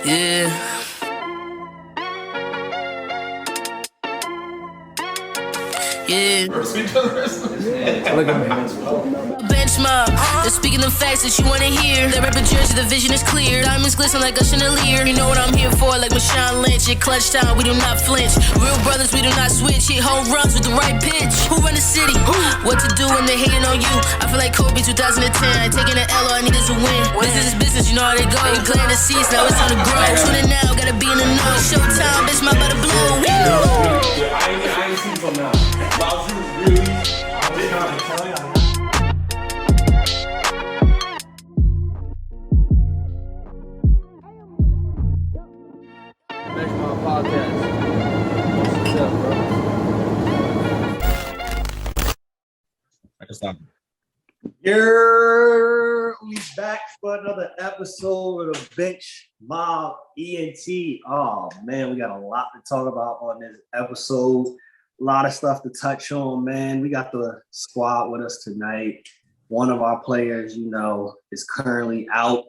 Yeah. Yeah. Look at me. Benchmark, they're speaking the facts that you wanna hear. That rapper jersey, the vision is clear. Diamonds glisten like a chandelier. You know what I'm here for, like Marshawn Lynch. At clutch time, we do not flinch. Real brothers, we do not switch. Hit home runs with the right pitch. Who run the city? What to do when they hating on you? I feel like Kobe 2010. I ain't taking an L, all I need is a win. Business is business, you know how they go. You glad the seats, now it's time to grow. Tuning now, gotta be in the know. Showtime, bitch, my about to blow. I ain't seen from now. Bowser really, I'm just trying to tell you. Next my podcast. What's up, bro? I just thought. We back for another episode of the Bench Mob ENT. Oh man, we got a lot to talk about on this episode. A lot of stuff to touch on, man. We got the squad with us tonight. One of our players, is currently out.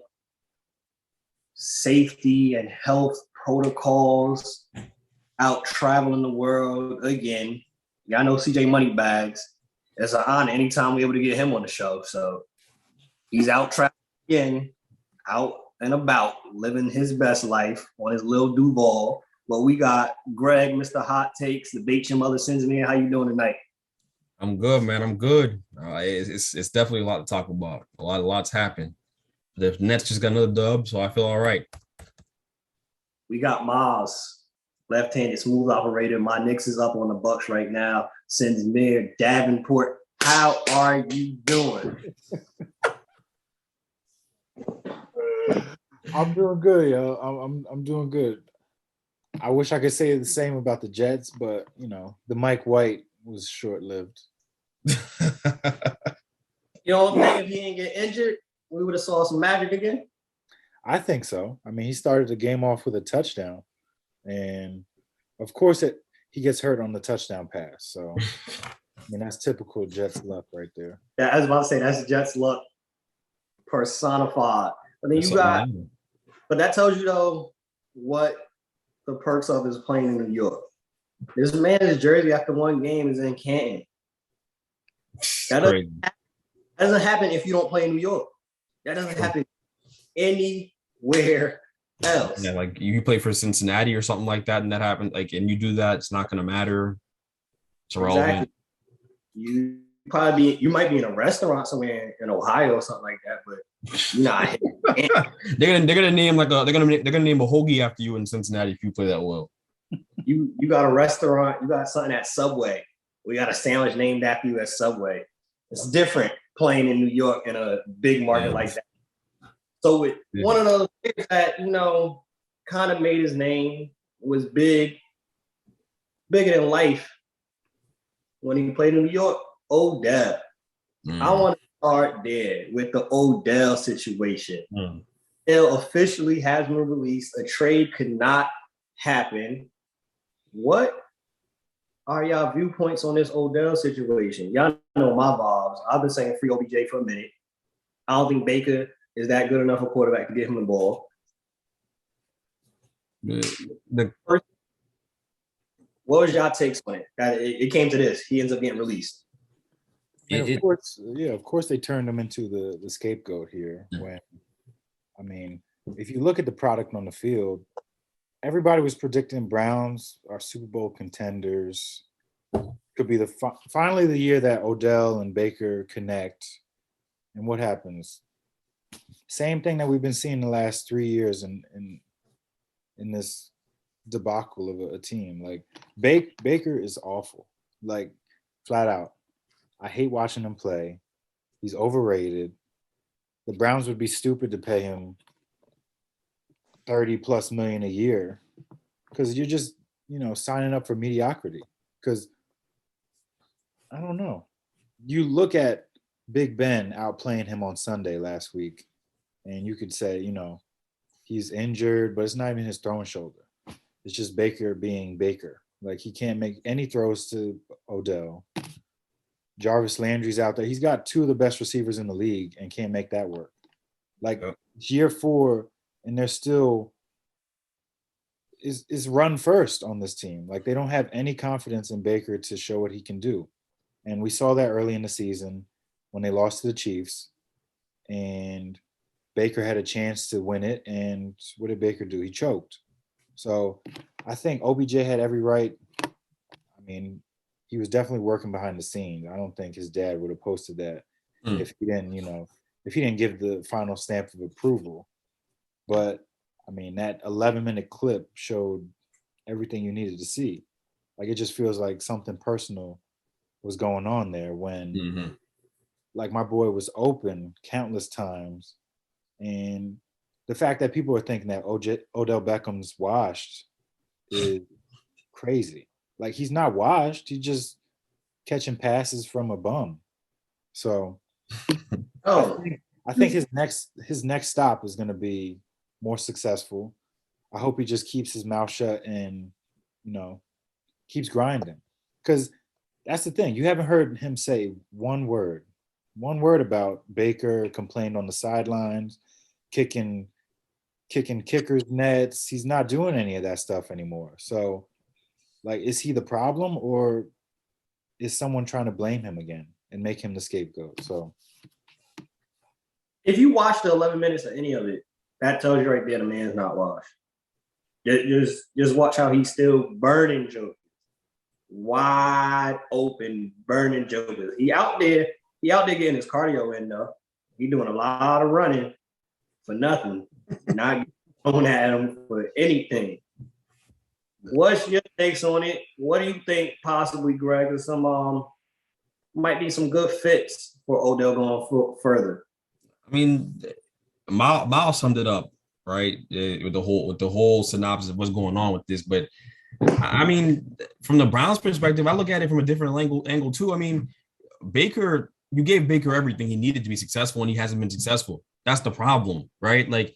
Safety and health protocols, out traveling the world again. Y'all know CJ Moneybags. It's an honor anytime we're able to get him on the show. So he's out traveling again, out and about, living his best life on his little Duval. But we got Greg, Mr. Hot Takes, the Bait Your Mother Sends Me. How you doing tonight? I'm good, man. I'm good. It's definitely a lot to talk about. A lot's happened. The Nets just got another dub, so I feel all right. We got Miles, left-handed smooth operator. My Knicks is up on the Bucks right now. Sends Mir Davenport. How are you doing? I'm doing good, yo. I'm doing good. I wish I could say the same about the Jets, but the Mike White was short-lived. You don't think if he didn't get injured, we would have saw some magic again? I think so. I mean, he started the game off with a touchdown, and of course, he gets hurt on the touchdown pass. So, that's typical Jets luck right there. Yeah, I was about to say that's Jets luck personified. But then but that tells you though what the perks of his playing in New York. This man's jersey after one game is in Canton. That doesn't happen if you don't play in New York. That doesn't happen anywhere else. Yeah, like you play for Cincinnati or something like that, and that happened. and you do that, it's not going to matter. It's irrelevant. Exactly. You might be in a restaurant somewhere in Ohio or something like that, but you're not. they're gonna name they're gonna name a hoagie after you in Cincinnati if you play that well. You got a restaurant, you got something at Subway. We got a sandwich named after you at Subway. It's different playing in New York in a big market like that. So with one of those players that, kind of made his name, was bigger than life when he played in New York, Odell. I want to start there with the Odell situation. Odell officially has been released. A trade could not happen. What are y'all viewpoints on this Odell situation? Y'all know my vibes. I've been saying free OBJ for a minute. I don't think Baker is that good enough a quarterback to get him the ball. What was y'all takes on it? It came to this. He ends up getting released. Of course they turned him into the scapegoat here. When, if you look at the product on the field, everybody was predicting Browns are Super Bowl contenders. Could be finally the year that Odell and Baker connect. And what happens? Same thing that we've been seeing the last 3 years in this debacle of a team. Like Baker is awful, like flat out. I hate watching him play. He's overrated. The Browns would be stupid to pay him $30+ million a year because you're just, signing up for mediocrity. Because I don't know. You look at Big Ben outplaying him on Sunday last week, and you could say, he's injured, but it's not even his throwing shoulder. It's just Baker being Baker. Like, he can't make any throws to Odell. Jarvis Landry's out there. He's got two of the best receivers in the league and can't make that work. Like, it's year 4, and they're still is run first on this team. Like they don't have any confidence in Baker to show what he can do. And we saw that early in the season when they lost to the Chiefs and Baker had a chance to win it. And what did Baker do? He choked. So I think OBJ had every right. I mean, he was definitely working behind the scenes. I don't think his dad would have posted that if he didn't, if he didn't give the final stamp of approval. But I mean, that 11-minute clip showed everything you needed to see. Like, it just feels like something personal was going on there when, like, my boy was open countless times. And the fact that people are thinking that Odell Beckham's washed is crazy. Like, he's not washed. He's just catching passes from a bum. So I think his next stop is going to be more successful. I hope he just keeps his mouth shut and, keeps grinding. Because that's the thing. You haven't heard him say one word about Baker complained on the sidelines, kicking kickers' nets. He's not doing any of that stuff anymore. So, like, is he the problem or is someone trying to blame him again and make him the scapegoat? So if you watch the 11 minutes of any of it, that tells you right there the man's not washed. Just watch how he's still burning jokers. Wide open, burning jokers. He out there getting his cardio in though. He doing a lot of running for nothing. Not going at him for anything. What's your takes on it? What do you think possibly, Greg, is some might be some good fits for Odell going further? I mean, Miles summed it up, right? With the whole synopsis of what's going on with this. But I mean, from the Browns' perspective, I look at it from a different angle too. I mean, you gave Baker everything he needed to be successful, and he hasn't been successful. That's the problem, right? Like,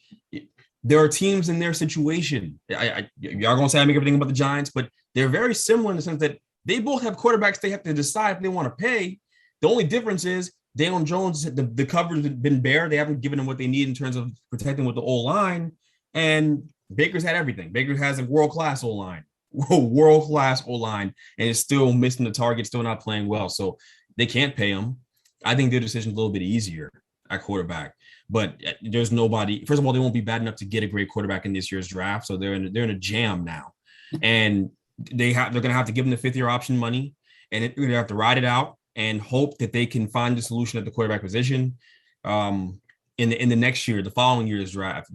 there are teams in their situation. Y'all gonna say I make everything about the Giants, but they're very similar in the sense that they both have quarterbacks they have to decide if they want to pay. The only difference is Daniel Jones, the coverage has been bare. They haven't given him what they need in terms of protecting with the O-line. And Baker's had everything. Baker has a world-class O-line, and is still missing the target, still not playing well. So they can't pay him. I think their decision is a little bit easier at quarterback. But there's nobody. First of all, they won't be bad enough to get a great quarterback in this year's draft. So they're in a jam now. And they're going to have to give them the fifth-year option money. And they're going to have to ride it out and hope that they can find a solution at the quarterback position in the next year, the following year's draft.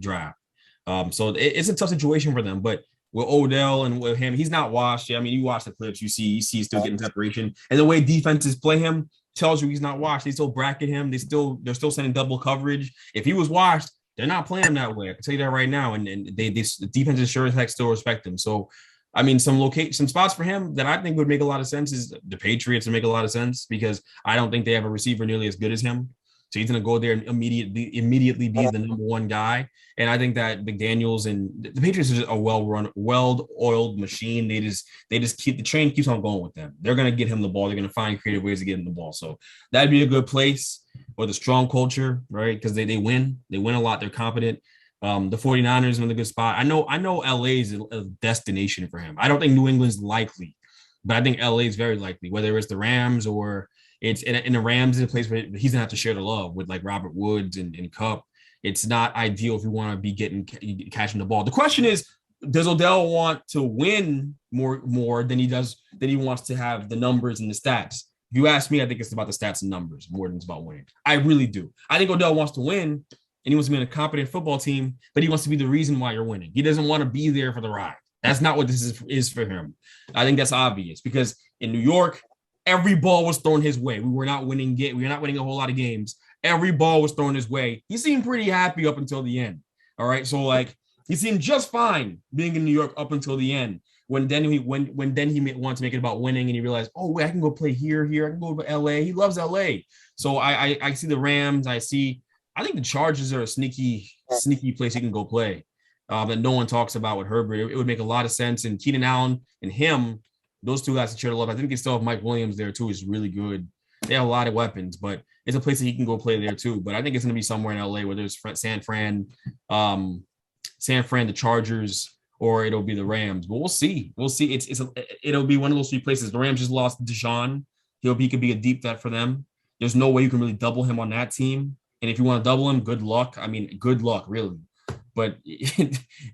So it's a tough situation for them. But with Odell and with him, he's not washed. I mean, you watch the clips, you see he's still getting separation. And the way defenses play him tells you he's not washed. They still bracket him. They're still sending double coverage. If he was washed, they're not playing him that way. I can tell you that right now. And the defenses sure as heck still respect him. So, I mean, some spots for him that I think would make a lot of sense is the Patriots would make a lot of sense because I don't think they have a receiver nearly as good as him. So he's going to go there and immediately be the number one guy. And I think that McDaniels and the Patriots are just a well-run, well-oiled machine. They just keep the train keeps on going with them. They're going to get him the ball. They're going to find creative ways to get him the ball. So that'd be a good place with a strong culture, right? Because they win. They win a lot. They're competent. The 49ers are in a good spot. I know LA is a destination for him. I don't think New England's likely, but I think LA is very likely, whether it's the Rams or it's in the Rams is a place where he's gonna have to share the love with like Robert Woods and Kupp. It's not ideal if you want to be catching the ball. The question is, does Odell want to win more than he wants to have the numbers and the stats? If you ask me, I think it's about the stats and numbers more than it's about winning. I really do. I think Odell wants to win and he wants to be in a competent football team, but he wants to be the reason why you're winning. He doesn't want to be there for the ride. That's not what this is for him. I think that's obvious because in New York, every ball was thrown his way. We were not winning a whole lot of games. Every ball was thrown his way. He seemed pretty happy up until the end. All right. So like he seemed just fine being in New York up until the end. When he wanted to make it about winning and he realized, oh wait, I can go play here. I can go to LA. He loves LA. So I see the Rams. I think the Chargers are a sneaky place he can go play. That no one talks about with Herbert. It would make a lot of sense. And Keenan Allen and him, those two guys to cheer to love. I think they still have Mike Williams there too. Is really good. They have a lot of weapons, but it's a place that he can go play there too. But I think it's going to be somewhere in LA, whether it's San Fran, the Chargers, or it'll be the Rams. But we'll see. We'll see. It'll be one of those three places. The Rams just lost Deshaun. He could be a deep vet for them. There's no way you can really double him on that team. And if you want to double him, good luck. I mean, good luck, really. But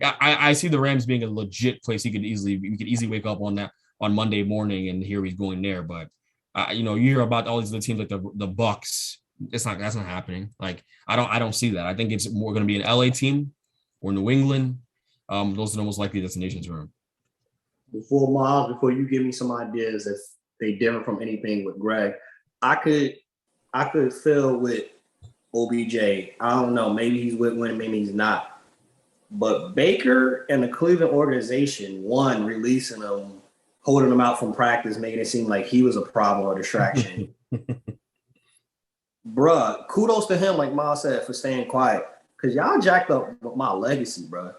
I see the Rams being a legit place. We could easily wake up on Monday morning and hear he's going there. But you hear about all these other teams like the Bucks. That's not happening. Like I don't see that. I think it's more going to be an LA team or New England. Those are the most likely destinations for him. Before you give me some ideas, if they differ from anything with Greg, I could feel with OBJ. I don't know. Maybe he's with winning, maybe he's not. But Baker and the Cleveland organization, one, releasing him, holding him out from practice, making it seem like he was a problem or distraction. Bruh, kudos to him, like Ma said, for staying quiet. Because y'all jacked up my legacy, bruh.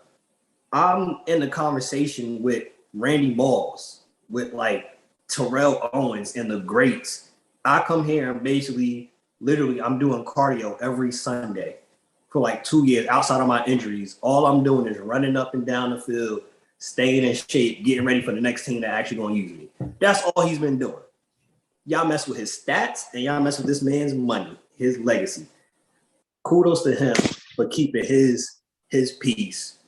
I'm in the conversation with Randy Moss, with like Terrell Owens and the greats. I come here and basically, literally, I'm doing cardio every Sunday for like 2 years outside of my injuries. All I'm doing is running up and down the field, staying in shape, getting ready for the next team that actually going to use me. That's all he's been doing. Y'all mess with his stats and y'all mess with this man's money, his legacy. Kudos to him for keeping his peace.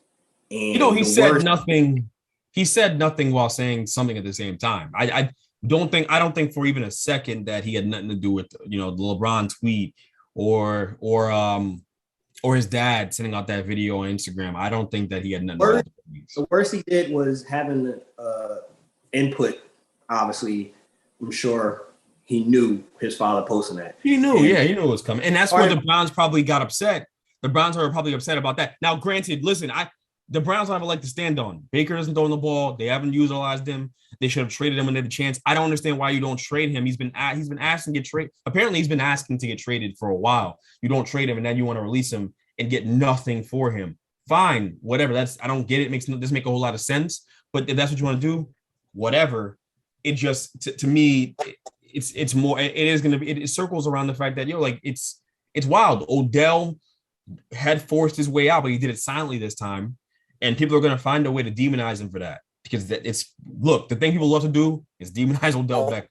And he said nothing. He said nothing while saying something at the same time. I don't think for even a second that he had nothing to do with the LeBron tweet or his dad sending out that video on Instagram. I don't think that he had nothing to do with it. The worst he did was having input. Obviously, I'm sure he knew his father posting that. He knew it was coming. And that's where the Browns probably got upset. The Browns are probably upset about that. Now, granted, listen, the Browns don't have a leg to stand on. Baker isn't throwing the ball. They haven't utilized him. They should have traded him when they had a chance. I don't understand why you don't trade him. He's been asking to get traded. Apparently, he's been asking to get traded for a while. You don't trade him, and then you want to release him and get nothing for him. Fine, whatever. I don't get it. Doesn't make a whole lot of sense. But if that's what you want to do, whatever. It just to me, it's more. It is going to be. It circles around the fact that it's wild. Odell had forced his way out, but he did it silently this time. And people are going to find a way to demonize him for that because the thing people love to do is demonize Odell Beckham.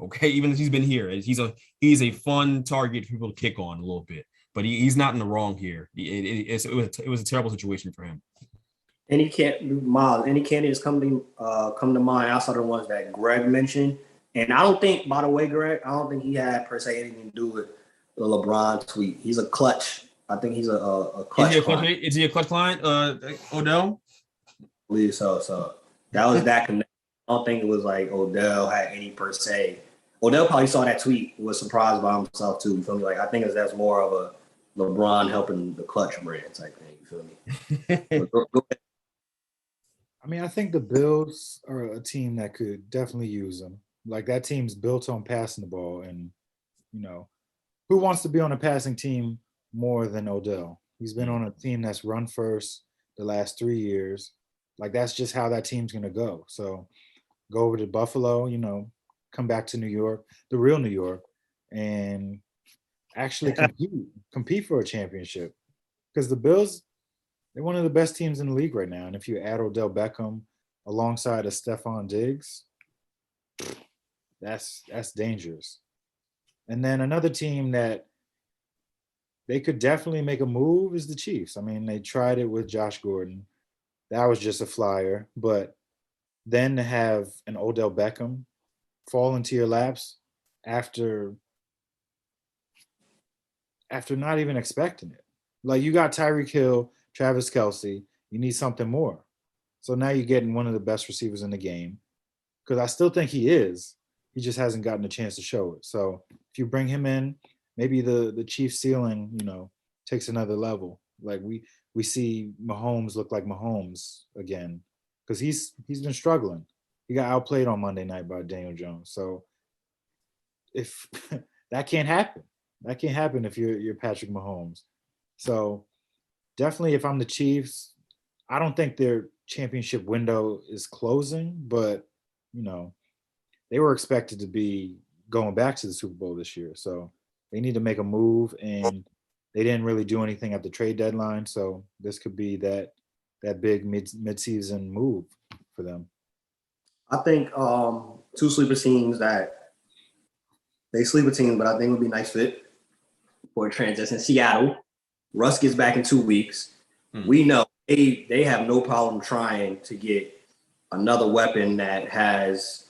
Okay, even if he's been here, he's a fun target for people to kick on a little bit, but he's not in the wrong here. It was a terrible situation for him. Any candidates come to mind outside of the ones that Greg mentioned? And I don't think, by the way, Greg, I don't think he had per se anything to do with the LeBron tweet. He's a clutch. I think he's a clutch client. Is he a clutch client, Odell? I believe so. So that was that connection. I don't think it was like Odell had any per se. Odell probably saw that tweet, was surprised by himself too. You feel me? Like I think that's more of a LeBron helping the clutch brand type thing. You feel me? Go ahead. I mean, I think the Bills are a team that could definitely use them. Like that team's built on passing the ball, and who wants to be on a passing team more than Odell? He's been on a team that's run first the last 3 years. Like that's just how that team's gonna go. So go over to Buffalo, come back to New York, the real New York, and actually compete for a championship. Because the Bills, they're one of the best teams in the league right now. And if you add Odell Beckham alongside of Stephon Diggs, that's dangerous. And then another team that they could definitely make a move is the Chiefs. I mean, they tried it with Josh Gordon. That was just a flyer. But then to have an Odell Beckham fall into your laps after not even expecting it. Like you got Tyreek Hill, Travis Kelce. You need something more. So now you're getting one of the best receivers in the game. Because I still think he is. He just hasn't gotten a chance to show it. So if you bring him in, maybe the Chiefs ceiling, takes another level. Like we see Mahomes look like Mahomes again because he's been struggling. He got outplayed on Monday night by Daniel Jones. So if that can't happen if you're Patrick Mahomes. So definitely, if I'm the Chiefs, I don't think their championship window is closing, but they were expected to be going back to the Super Bowl this year. So they need to make a move, and they didn't really do anything at the trade deadline. So this could be that that big mid-season move for them. I think two sleeper teams that they sleeper teams, but I think would be a nice fit for a transition. Seattle, Russ gets back in 2 weeks. We know they have no problem trying to get another weapon that has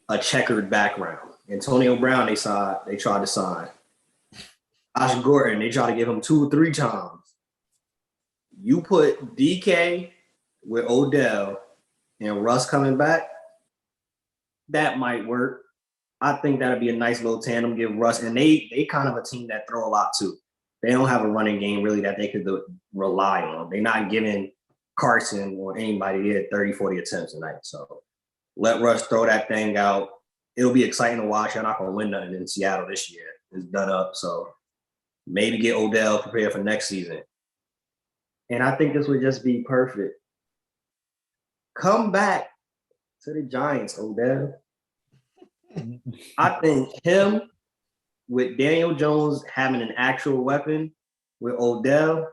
a checkered background. Antonio Brown, they tried to sign. Josh Gordon, they tried to give him 2 or 3 times. You put DK with Odell and Russ coming back, that might work. I think that'd be a nice little tandem. Give Russ, and they kind of a team that throw a lot too. They don't have a running game really that they could rely on. They're not giving Carson or anybody 30, 40 attempts tonight. So let Russ throw that thing out. It'll be exciting to watch. You're not going to win nothing in Seattle this year. It's done up. So maybe get Odell prepared for next season. And I think this would just be perfect. Come back to the Giants, Odell. I think him with Daniel Jones having an actual weapon with Odell,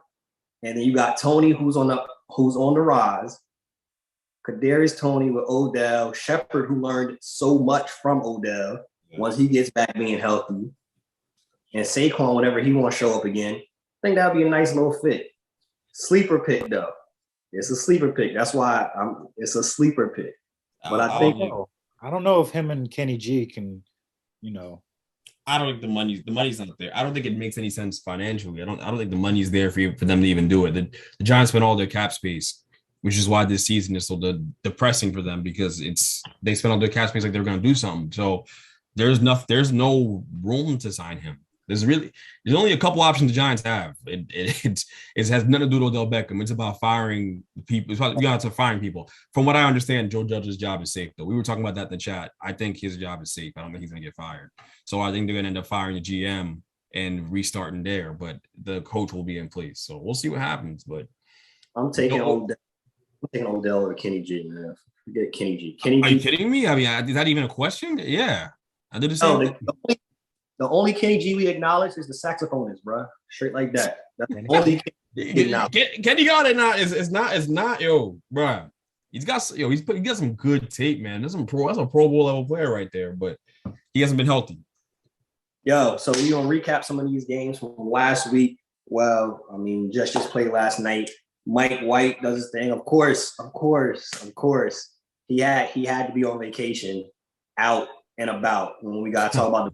and then you got Tony who's on the rise. Kadarius Toney with Odell, Shepard who learned so much from Odell once he gets back being healthy, and Saquon whenever he want to show up again. I think that would be a nice little fit. Sleeper pick though. It's a sleeper pick. That's why it's a sleeper pick. But I don't know if him and Kenny G can, I don't think the money's not there. I don't think it makes any sense financially. I don't think the money's there for them to even do it. The Giants spent all their cap space, which is why this season is so depressing for them, because they spent all their cap space like they were going to do something. So there's no room to sign him. There's only a couple options the Giants have. It has nothing to do with Odell Beckham. It's about firing people. It's about firing people. From what I understand, Joe Judge's job is safe, though. We were talking about that in the chat. I think his job is safe. I don't think he's going to get fired. So I think they're going to end up firing the GM and restarting there. But the coach will be in place. So we'll see what happens. But I'm taking Odell or Kenny G, man. Forget Kenny G. Are you kidding me? I mean, is that even a question? Yeah. I did the same thing. The only Kenny G we acknowledge is the saxophonist, bro. Straight like that. That's the only Kenny got it now. It's not, yo, bro. He got some good tape, man. That's a Pro Bowl level player right there, but he hasn't been healthy. Yo, so we gonna recap some of these games from last week. Well, I mean, just played last night. Mike White does his thing. Of course. He had to be on vacation, out and about when we gotta talk about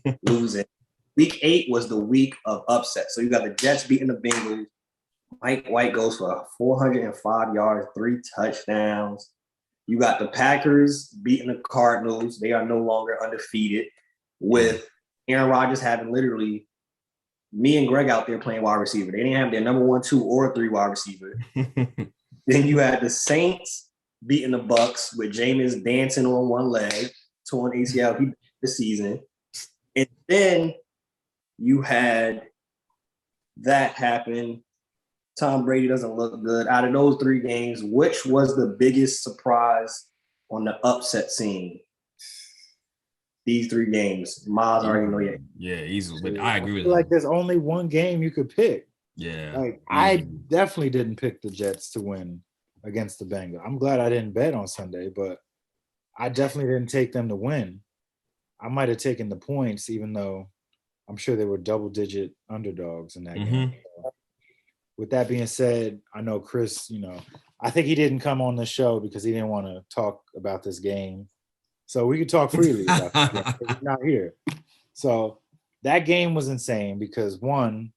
the losing. Week 8 was the week of upset. So you got the Jets beating the Bengals. Mike White goes for 405 yards, 3 touchdowns. You got the Packers beating the Cardinals. They are no longer undefeated, with Aaron Rodgers having literally me and Greg out there playing wide receiver. They didn't have their number 1, 2, or 3 wide receiver. Then you had the Saints beating the Bucks with Jameis dancing on one leg, torn ACL. He the season. And then you had that happen. Tom Brady doesn't look good. Out of those 3 games, which was the biggest surprise on the upset scene? These 3 games. Miles already know yet. Yeah, easily. But I agree with like there's only one game you could pick. Yeah. Like I definitely didn't pick the Jets to win against the Bengals. I'm glad I didn't bet on Sunday, but I definitely didn't take them to win. I might have taken the points, even though I'm sure they were double-digit underdogs in that game. With that being said, I know Chris, I think he didn't come on the show because he didn't want to talk about this game. So we could talk freely about this game. He's not here. So that game was insane because, one,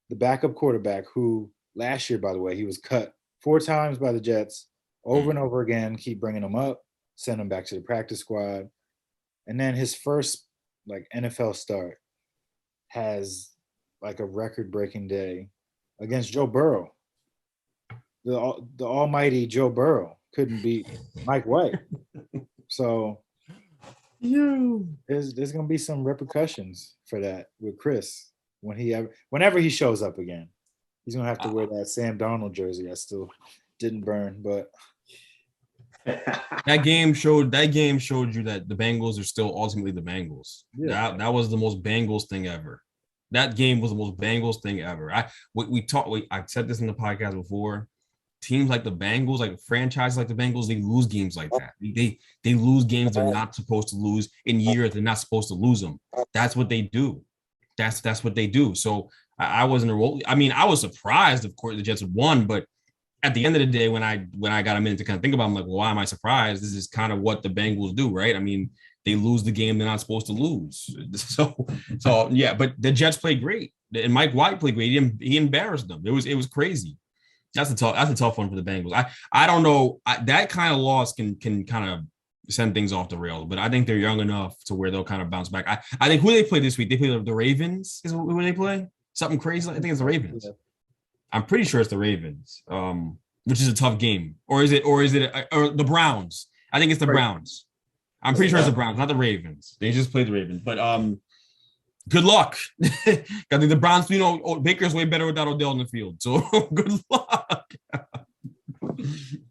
the backup quarterback, who last year, by the way, he was cut 4 times by the Jets over and over again, keep bringing him up, send him back to the practice squad. And then his first NFL start has a record-breaking day against Joe Burrow. The almighty Joe Burrow couldn't beat Mike White. So there's going to be some repercussions for that with Chris whenever he shows up again. He's going to have to wear that Sam Darnold jersey. I still didn't burn, but that game showed you that the Bengals are still ultimately the Bengals. Yeah. That was the most Bengals thing ever. That game was the most Bengals thing ever. I said this in the podcast before. teams like the Bengals, like franchises like the Bengals, they lose games like that. They lose games they're not supposed to lose in years they're not supposed to lose them. That's what they do. That's what they do. So I wasn't I mean, I was surprised, of course, the Jets won, but at the end of the day, when I got a minute to kind of think about it, I'm like, well, why am I surprised? This is kind of what the Bengals do, right? I mean, they lose the game they're not supposed to lose. So yeah, but the Jets played great. And Mike White played great. He embarrassed them. It was crazy. That's a tough one for the Bengals. I don't know. That kind of loss can kind of send things off the rails, but I think they're young enough to where they'll kind of bounce back. I think who they play this week? They play the Ravens. Is who they play? Something crazy. I think it's the Ravens. I'm pretty sure it's the Ravens, which is a tough game. Or is it the Browns? I think it's the Browns. I'm pretty sure it's the Browns, not the Ravens. They just played the Ravens. But good luck. I think the Browns, Baker's way better without Odell in the field. So good luck.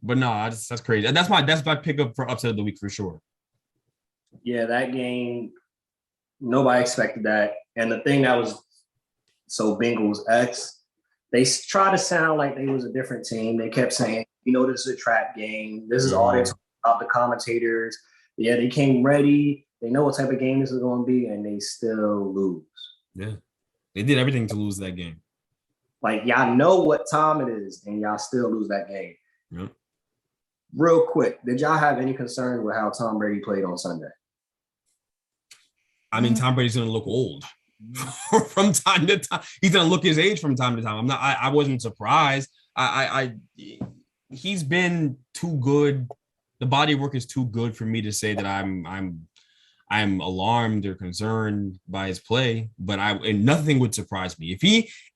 But no, that's crazy. That's my pickup for upset of the week for sure. Yeah, that game, nobody expected that. And the thing that was so Bengals X, they try to sound like they was a different team. They kept saying, this is a trap game. This is all they're talking about, the commentators. Yeah, they came ready. They know what type of game this is going to be, and they still lose. Yeah, they did everything to lose that game. Like, y'all know what time it is, and y'all still lose that game. Yep. Real quick, did y'all have any concern with how Tom Brady played on Sunday? I mean, Tom Brady's going to look old. From time to time, he's gonna look his age from time to time. I wasn't surprised. He's been too good. The body work is too good for me to say that I'm alarmed or concerned by his play. But and nothing would surprise me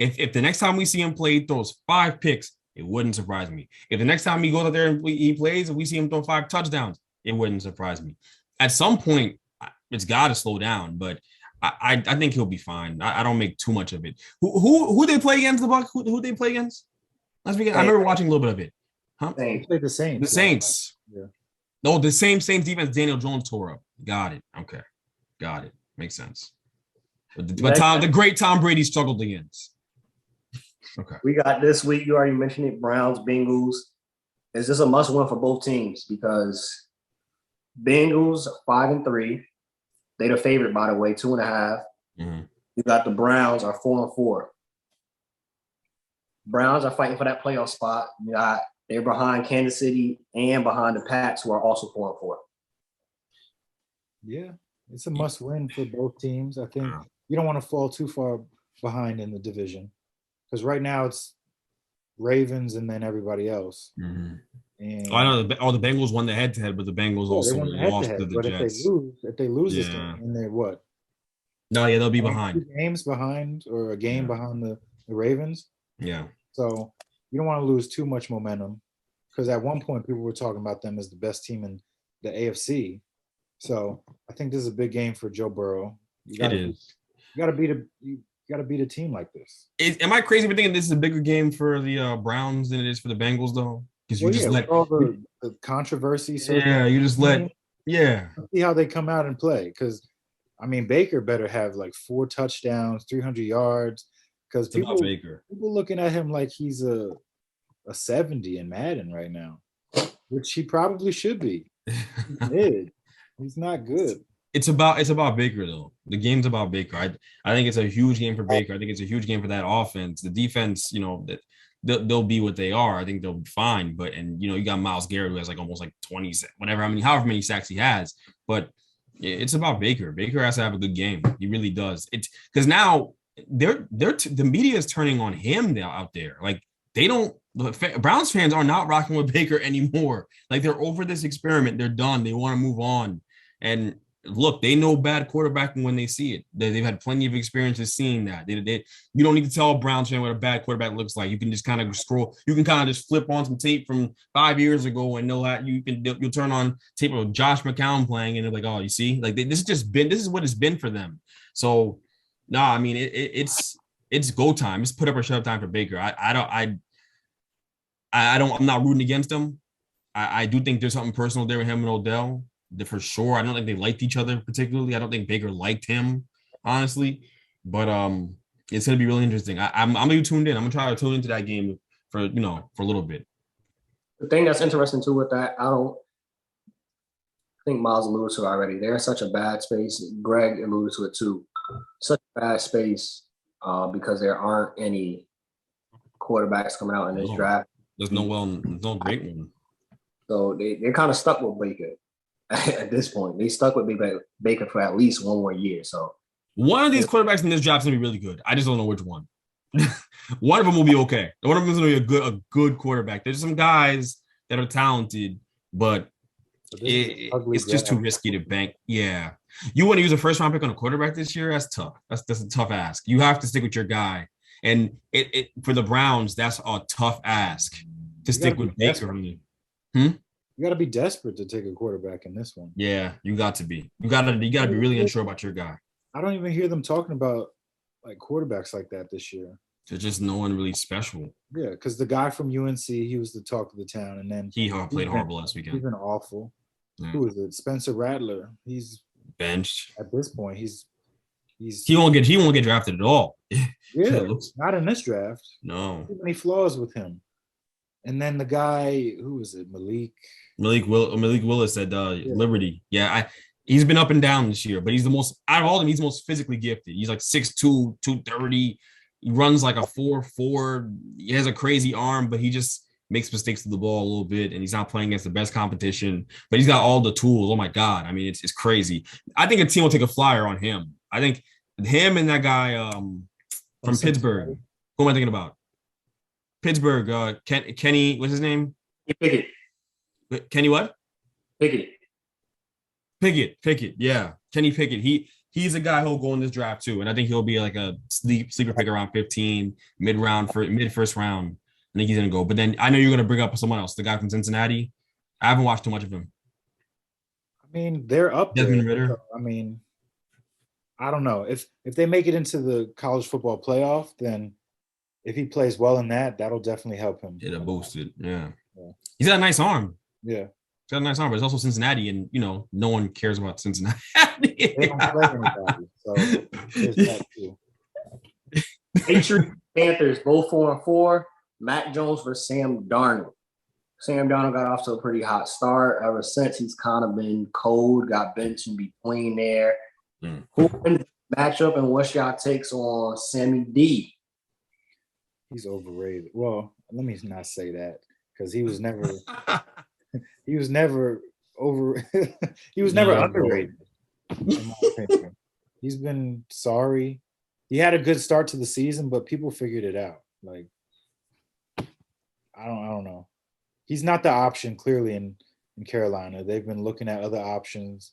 if the next time we see him play, he throws 5 picks. It wouldn't surprise me. If the next time he goes out there and he plays and we see him throw 5 touchdowns, it wouldn't surprise me. At some point, it's got to slow down, but. I think he'll be fine. I don't make too much of it. Who they play against the Bucs? Who they play against? Last weekend, I remember watching a little bit of it. Huh? They played the Saints. The Saints. Yeah. No, the same Saints defense Daniel Jones tore up. Got it. Okay. Got it. Makes sense. But the great Tom Brady struggled against. Okay. We got this week. You already mentioned it. Browns, Bengals. Is this a must-win for both teams? Because Bengals 5-3. They the favorite, by the way, 2.5. Mm-hmm. You got the Browns are 4-4. Browns are fighting for that playoff spot. They're behind Kansas City and behind the Pats, who are also 4-4. Yeah, it's a must-win for both teams. I think you don't want to fall too far behind in the division because right now it's Ravens and then everybody else. Mm-hmm. And I know the Bengals won the head-to-head, but the Bengals also lost to the but Jets. If they lose this game, and they're what? No, yeah, they'll be behind. 2 games behind, or a game behind the Ravens. Yeah. So you don't want to lose too much momentum, because at one point people were talking about them as the best team in the AFC. So I think this is a big game for Joe Burrow. You got to beat a team like this. Am I crazy for thinking this is a bigger game for the Browns than it is for the Bengals, though? Because you just let all the controversy. So you just let see how they come out and play. Because I mean, Baker better have like 4 touchdowns, 300 yards. Because people looking at him like he's a 70 in Madden right now, which he probably should be. He's not good. It's about Baker though. The game's about Baker. I think it's a huge game for Baker. I think it's a huge game for that offense. The defense, that they'll be what they are. I think they'll be fine. But you got Myles Garrett who has like almost like 20, however many sacks he has. But it's about Baker. Baker has to have a good game. He really does. It's because now the media is turning on him now out there. Like Browns fans are not rocking with Baker anymore. Like they're over this experiment. They're done. They want to move on. And look, they know bad quarterbacking when they see it. They've had plenty of experiences seeing that. You don't need to tell a Browns fan what a bad quarterback looks like. You can just kind of scroll. You can kind of just flip on some tape from 5 years ago and know that you'll turn on tape of Josh McCown playing and they're like, oh, you see, like this is what it's been for them. So no, I mean it's go time. It's put up or shut up time for Baker. I'm not rooting against him. I do think there's something personal there with him and Odell. For sure. I don't think they liked each other particularly. I don't think Baker liked him, honestly. But it's gonna be really interesting. I'm gonna be tuned in. I'm gonna try to tune into that game for a little bit. The thing that's interesting too with that, I think Miles alluded to it already. They're in such a bad space. Greg alluded to it too. Such a bad space because there aren't any quarterbacks coming out in this draft. There's no great one. So they're kind of stuck with Baker at this point. They stuck with Baker for at least one more year. So one of these quarterbacks in this draft is gonna be really good. I just don't know which one. One of them will be okay. One of them is gonna be a good quarterback. There's some guys that are talented, but it's just too risky to bank. Yeah, you want to use a first round pick on a quarterback this year? That's tough. That's a tough ask. You have to stick with your guy, and it for the Browns, that's a tough ask to stick with Baker. You got to be desperate to take a quarterback in this one. Yeah, you got to be. You got to be really unsure about your guy. I don't even hear them talking about like quarterbacks like that this year. There's just no one really special. Yeah, because the guy from UNC, he was the talk of the town, and then he played horrible last weekend. He's been awful. Yeah. Who is it? Spencer Rattler. He's benched at this point. He won't get drafted at all. Yeah, not in this draft. No, too many flaws with him. And then the guy, who was it? Malik Willis at Liberty. Yeah, he's been up and down this year, but he's the most out of all of them. He's the most physically gifted. He's like 6'2", 230. He runs like a 4.4. He has a crazy arm, but he just makes mistakes with the ball a little bit, and he's not playing against the best competition. But he's got all the tools. Oh my God! I mean, it's crazy. I think a team will take a flyer on him. I think him and that guy from Pittsburgh. Who am I thinking about? Pittsburgh. Kenny. What's his name? Pickett. Kenny what? Pickett. Yeah, Kenny Pickett. He's a guy who'll go in this draft too, and I think he'll be like a sleeper pick around 15, mid first round. I think he's gonna go. But then I know you're gonna bring up someone else, the guy from Cincinnati. I haven't watched too much of him. I mean, they're up Desmond there. Ridder. So, I mean, I don't know if they make it into the college football playoff, then if he plays well in that, that'll definitely help him. It'll boost it. Yeah. He's got a nice arm. Yeah. He's got a nice arm, but it's also Cincinnati, and no one cares about Cincinnati. They don't play anybody, so there's that too. Patriots, Panthers, both 4-4. Mac Jones versus Sam Darnold. Sam Darnold got off to a pretty hot start. Ever since, he's kind of been cold, got benched in between there. Who wins the matchup, and what's y'all takes on Sammy D? He's overrated. Well, let me not say that because he was never he was never underrated. In my opinion. He's been sorry. He had a good start to the season, but people figured it out. Like, I don't know. He's not the option clearly in Carolina. They've been looking at other options,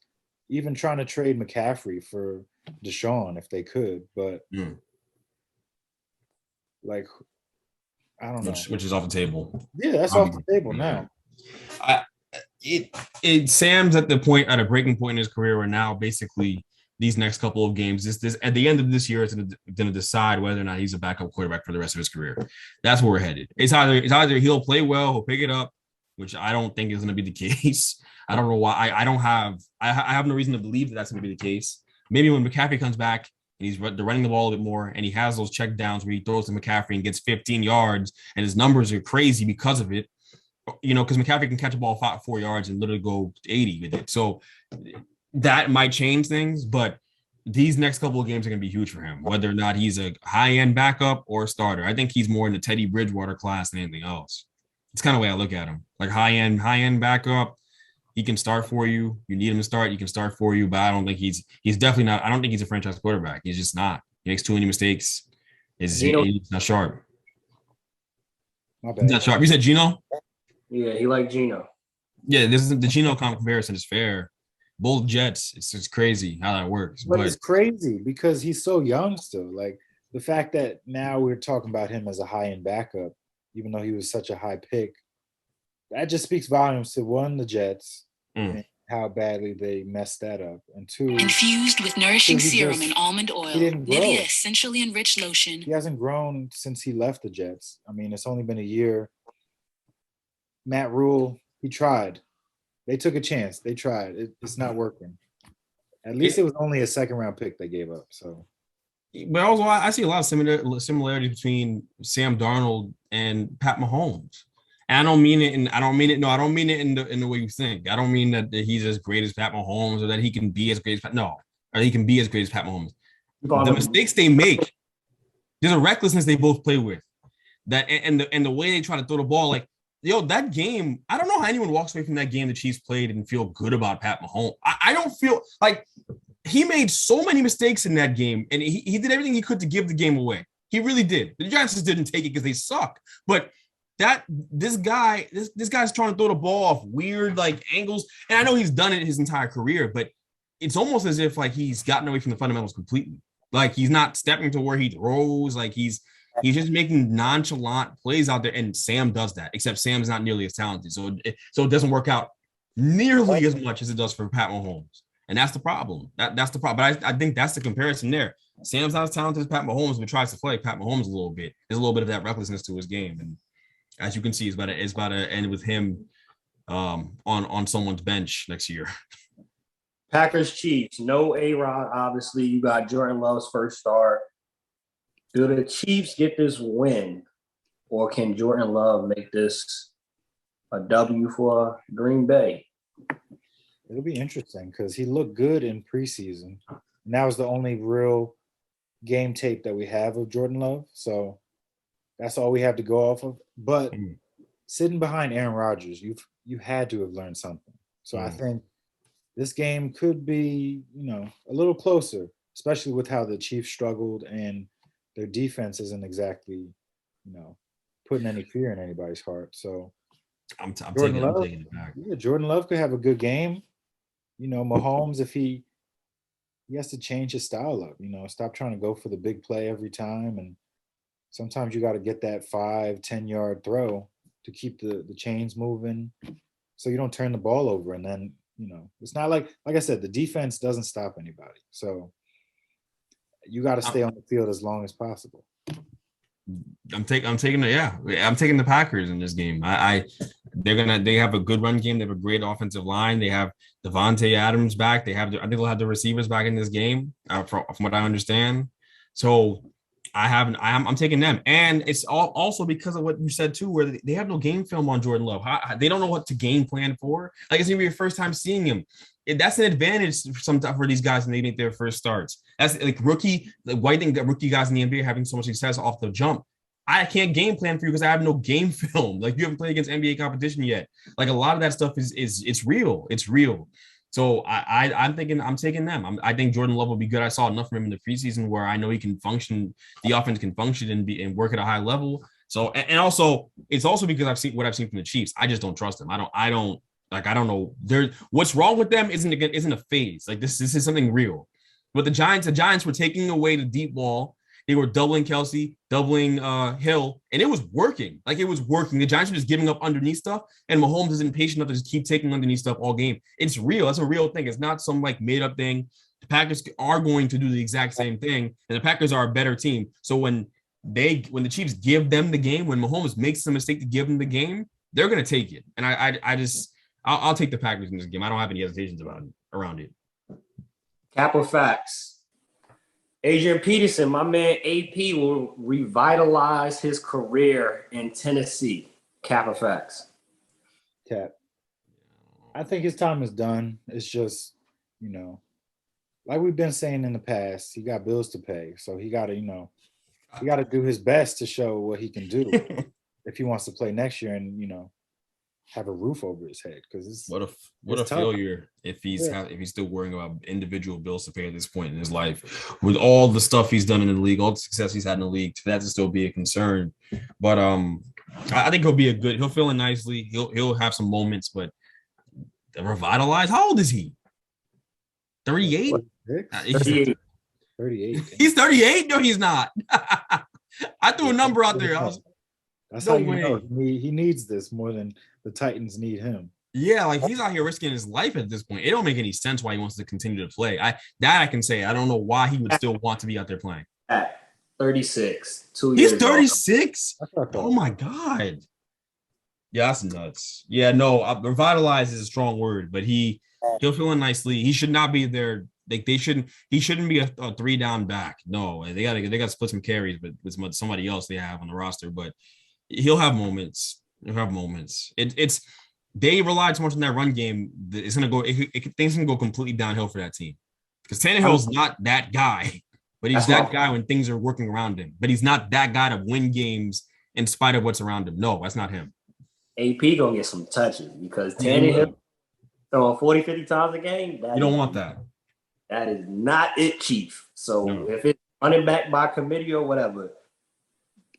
even trying to trade McCaffrey for Deshaun if they could, but like, I don't know. Which is off the table. Yeah, that's off the table now. Sam's at a breaking point in his career where now basically these next couple of games, this at the end of this year, it's going to decide whether or not he's a backup quarterback for the rest of his career. That's where we're headed. It's either he'll play well, he'll pick it up, which I don't think is going to be the case. I don't know why. I have no reason to believe that that's going to be the case. Maybe when McCaffrey comes back and he's running the ball a bit more and he has those check downs where he throws to McCaffrey and gets 15 yards and his numbers are crazy because of it. Because McCaffrey can catch a ball 4 yards and literally go 80 with it. So that might change things, but these next couple of games are going to be huge for him, whether or not he's a high-end backup or a starter. I think he's more in the Teddy Bridgewater class than anything else. It's kind of the way I look at him. Like high-end backup, he can start for you. You need him to start, he can start for you, but I don't think he's definitely not. I don't think he's a franchise quarterback. He's just not. He makes too many mistakes. He's not sharp. My bad. He's not sharp. You said Geno? Yeah, he like Geno. Yeah, this isn't the Geno comparison is fair. Both Jets, it's just crazy how that works. But it's crazy because he's so young still. Like the fact that now we're talking about him as a high-end backup, even though he was such a high pick, that just speaks volumes to one, the Jets, and how badly they messed that up, and two, infused with nourishing serum and almond oil, Nivea essentially enriched lotion. He hasn't grown since he left the Jets. I mean, it's only been a year. Matt Rule, he tried. They took a chance. They tried. It's not working. At least it was only a second-round pick they gave up. So, but also I see a lot of similarities between Sam Darnold and Pat Mahomes. I don't mean it, and I don't mean it. No, I don't mean it in the way you think. I don't mean that he's as great as Pat Mahomes or that he can be as great as Pat. No, or he can be as great as Pat Mahomes. The mistakes they make, there's a recklessness they both play with. That and the way they try to throw the ball, like that game. I don't know how anyone walks away from that game the Chiefs played and feel good about Pat Mahomes. I don't feel like he made so many mistakes in that game, and he did everything he could to give the game away. He really did. The Giants just didn't take it because they suck, but. This guy's trying to throw the ball off weird like angles, and I know he's done it his entire career, but it's almost as if like he's gotten away from the fundamentals completely. Like he's not stepping to where he throws. Like he's just making nonchalant plays out there, and Sam does that. Except Sam's not nearly as talented, so it doesn't work out nearly as much as it does for Pat Mahomes, and that's the problem. That's the problem. But I think that's the comparison there. Sam's not as talented as Pat Mahomes, but tries to play Pat Mahomes a little bit. There's a little bit of that recklessness to his game, and as you can see, it's about to end with him on someone's bench next year. Packers Chiefs, no A-Rod, obviously. You got Jordan Love's first start. Do the Chiefs get this win, or can Jordan Love make this a W for Green Bay? It'll be interesting because he looked good in preseason. And that was the only real game tape that we have of Jordan Love. So that's all we have to go off of. But sitting behind Aaron Rodgers, you had to have learned something. So I think this game could be, a little closer, especially with how the Chiefs struggled and their defense isn't exactly, putting any fear in anybody's heart. So I'm taking it back. Yeah, Jordan Love could have a good game. Mahomes, if he has to change his style up, stop trying to go for the big play every time. And sometimes you got to get that 5-10 yard throw to keep the chains moving so you don't turn the ball over. And then, it's not like I said, the defense doesn't stop anybody. So you got to stay on the field as long as possible. I'm taking the Packers in this game. They have a good run game. They have a great offensive line. They have Devontae Adams back. I think they'll have the receivers back in this game, from what I understand. So I'm taking them, and it's also because of what you said too, where they have no game film on Jordan Love. They don't know what to game plan for. Like it's gonna be your first time seeing him. That's an advantage sometimes for these guys when they make their first starts. That's like why I think that rookie guys in the NBA are having so much success off the jump. I can't game plan for you because I have no game film. Like you haven't played against NBA competition yet. Like a lot of that stuff is it's real. It's real. So I'm taking them. I think Jordan Love will be good. I saw enough from him in the preseason where I know he can function. The offense can function and work at a high level. So and also it's also because I've seen from the Chiefs. I just don't trust them. I don't know. What's wrong with them isn't a phase. Like this is something real. But the Giants were taking away the deep ball. They were doubling Kelsey, doubling Hill, and it was working. Like it was working. The Giants were just giving up underneath stuff, and Mahomes isn't patient enough to just keep taking underneath stuff all game. It's real. That's a real thing. It's not some like made up thing. The Packers are going to do the exact same thing, and the Packers are a better team. So when the Chiefs give them the game, when Mahomes makes the mistake to give them the game, they're going to take it. And I'll take the Packers in this game. I don't have any hesitations around it. Kappa facts. Adrian Peterson, my man AP, will revitalize his career in Tennessee. Kappa facts. Cap. I think his time is done. It's just, like we've been saying in the past, he got bills to pay. So he got to do his best to show what he can do if he wants to play next year and, have a roof over his head. Because what a failure if he's still worrying about individual bills to pay at this point in his life with all the stuff he's done in the league, all the success he's had in the league. For that to still be a concern, but I think he'll fill in nicely. He'll have some moments, but revitalize. How old is he? 38. 38. He's 38. No, he's not. I threw a number out there. That's how you know he needs this more than the Titans need him. Yeah, like he's out here risking his life at this point. It don't make any sense why he wants to continue to play. I can say. I don't know why he would still want to be out there playing. At 36, 2 years. He's 36? Oh my God. Yeah, that's nuts. Yeah, no, revitalize is a strong word, but he'll fill in nicely. He should not be there. Like he shouldn't be a 3-down back. No, they got to split some carries with somebody else they have on the roster, but he'll have moments. You have moments. It's they rely too much on that run game. It's gonna go. Things can go completely downhill for that team because Tannehill's not that guy, but he's that guy when things are working around him. But he's not that guy to win games in spite of what's around him. No, that's not him. AP gonna get some touches because Tannehill throwing 40, 50 times a game. You don't want that. That is not it, Chief. So if it's running back by committee or whatever,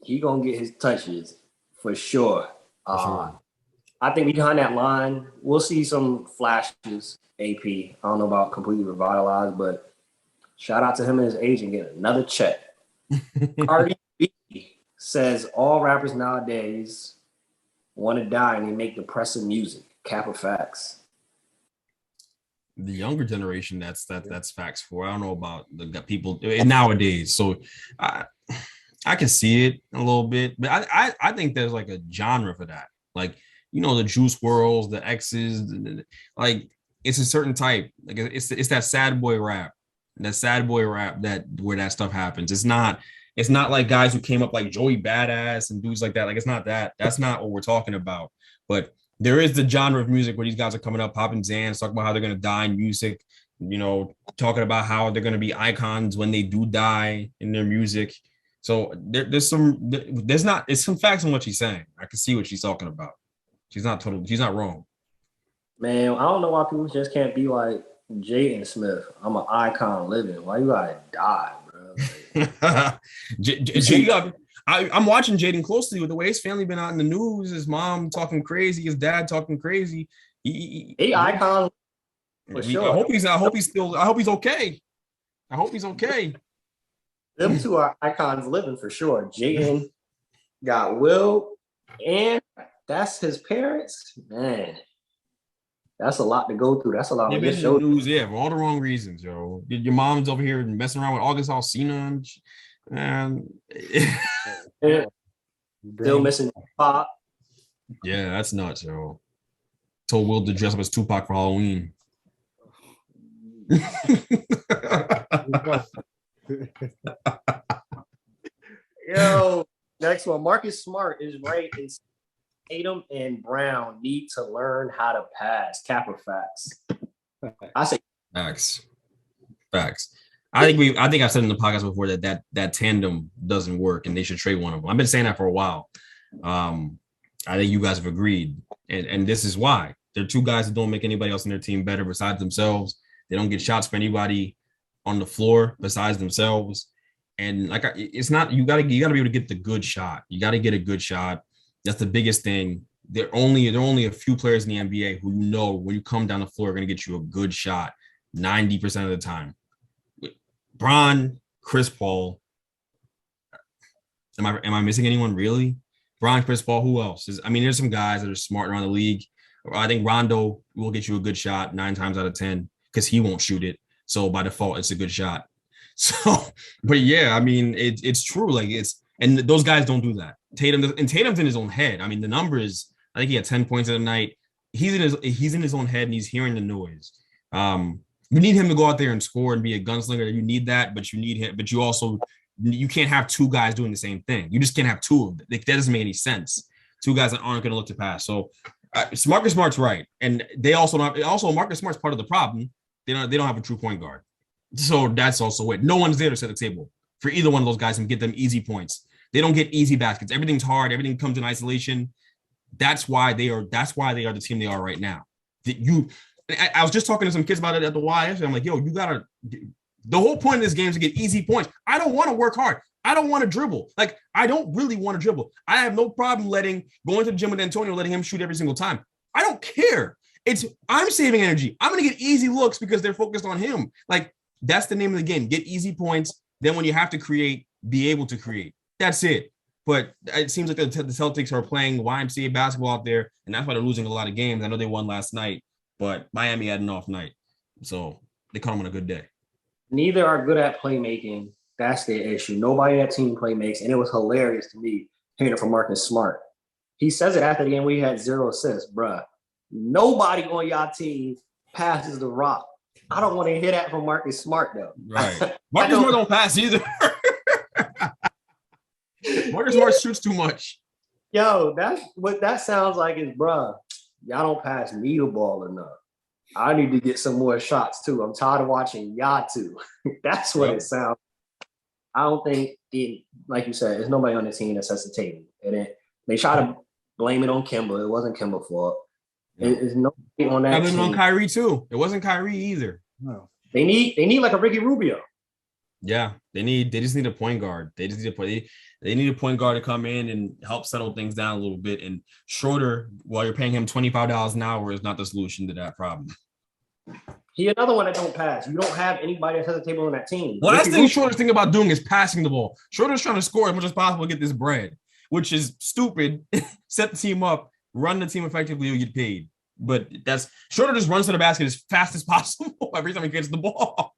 he gonna get his touches for sure. I think behind that line, we'll see some flashes. AP, I don't know about completely revitalized, but shout out to him and his agent getting another check. Cardi B says all rappers nowadays want to die and they make depressing music. Cap of facts. The younger generation, that's facts for. I don't know about the people nowadays. So I can see it a little bit, but I think there's like a genre for that. Like, you know, the Juice WRLDs, the X's, like it's a certain type. Like it's that sad boy rap. That where that stuff happens. It's not like guys who came up like Joey Badass and dudes like that. Like it's not that. That's not what we're talking about. But there is the genre of music where these guys are coming up, popping Zans, talking about how they're gonna die in music, you know, talking about how they're gonna be icons when they do die in their music. So there's some facts in what she's saying. I can see what she's talking about. She's not wrong. Man, I don't know why people just can't be like Jaden Smith. I'm an icon living. Why you gotta die, bro? Like, I'm watching Jaden closely with the way his family been out in the news. His mom talking crazy, his dad talking crazy. He icon for sure. I hope he's okay. I hope he's okay. Them two are icons living for sure. Jaden got Will, and that's his parents. Man, that's a lot to go through. That's a lot of this show. News, for all the wrong reasons, yo. Your mom's over here messing around with August Alsina, and still missing Pop. Yeah, that's nuts, yo. Told Will to dress up as Tupac for Halloween. Yo, next one. Marcus Smart is right. Tatum and Brown need to learn how to pass. Kappa facts. I say facts. I think I've said in the podcast before that tandem doesn't work and they should trade one of them. I've been saying that for a while. I think you guys have agreed, and this is why. They're two guys that don't make anybody else in their team better besides themselves. They don't get shots for anybody on the floor besides themselves. And like it's not you gotta be able to get the good shot. You got to get a good shot. That's the biggest thing. There are only a few players in the NBA who you know when you come down the floor are going to get you a good shot 90% of the time. Bron, Chris Paul. Am I missing anyone really? Bron, Chris Paul. Who else? There's some guys that are smart around the league. I think Rondo will get you a good shot 9 times out of 10 because he won't shoot it. So by default, it's a good shot. So, but yeah, it's true. Like and those guys don't do that. Tatum's in his own head. The number is, I think he had 10 points in the night. He's in his own head and he's hearing the noise. You need him to go out there and score and be a gunslinger. You need that, but you need him. But you can't have two guys doing the same thing. You just can't have two of them. That doesn't make any sense. Two guys that aren't going to look to pass. So Marcus Smart's right, and they also Marcus Smart's part of the problem. They don't have a true point guard. So that's also it. No one's there to set the table for either one of those guys and get them easy points. They don't get easy baskets. Everything's hard. Everything comes in isolation. That's why they are the team they are right now. I was just talking to some kids about it at the Y yesterday. I'm like, yo, the whole point of this game is to get easy points. I don't want to work hard. I don't want to dribble. Like, I don't really want to dribble. I have no problem going to the gym with Antonio, letting him shoot every single time. I don't care. I'm saving energy. I'm going to get easy looks because they're focused on him. Like, that's the name of the game. Get easy points. Then when you have to create, be able to create. That's it. But it seems like the Celtics are playing YMCA basketball out there, and that's why they're losing a lot of games. I know they won last night, but Miami had an off night. So they caught them on a good day. Neither are good at playmaking. That's their issue. Nobody on that team playmakes, and it was hilarious to me hearing it from Marcus Smart. He says it after the game where he had 0 assists. Bruh, nobody on y'all team passes the rock. I don't want to hear that from Marcus Smart, though. Right. Marcus Smart don't pass either. Marcus Smart shoots too much. Yo, that's what that sounds like is, bruh, y'all don't pass me the ball enough. I need to get some more shots too. I'm tired of watching y'all too. That's what it sounds. I don't think like you said, there's nobody on the team that sets the table. And they try to blame it on Kimba. It wasn't Kimba's fault. There's nobody on that team. On Kyrie too. It wasn't Kyrie either. No. They need like a Ricky Rubio. Yeah, they just need a point guard. They need a point guard to come in and help settle things down a little bit. And Schroeder, while you're paying him $25 an hour, is not the solution to that problem. He another one that don't pass. You don't have anybody that has a table on that team. Well, that's the thing Schroeder's thinking about doing is passing the ball. Schroeder's trying to score as much as possible to get this bread, which is stupid. Set the team up, run the team effectively, you get paid. But that's Schroeder just runs to the basket as fast as possible every time he gets the ball.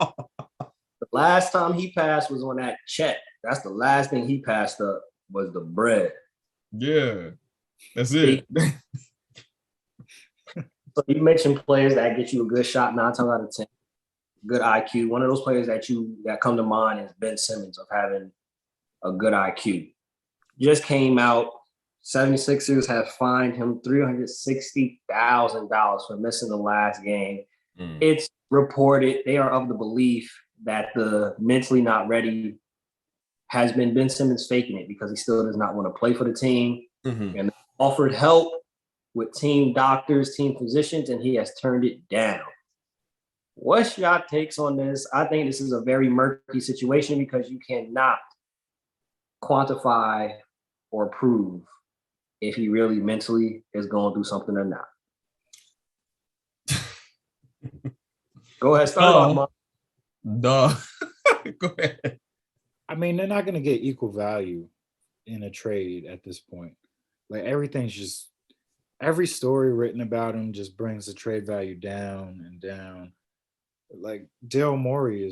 The last time he passed was on that check. That's the last thing he passed up was the bread. Yeah, that's it. So you mentioned players that get you a good shot 9 times out of 10, good IQ. One of those players that come to mind is Ben Simmons of having a good IQ. Just came out. 76ers have fined him $360,000 for missing the last game. It's reported they are of the belief that the mentally not ready has been Ben Simmons faking it because he still does not want to play for the team. And offered help with team doctors, team physicians, and he has turned it down. What's your takes on this? I think this is a very murky situation because you cannot quantify or prove if he really mentally is going to do something or not. Go ahead, start off, Mark. Duh. Go ahead. I mean, they're not going to get equal value in a trade at this point. Like everything's just every story written about him just brings the trade value down and down. Like Daryl Morey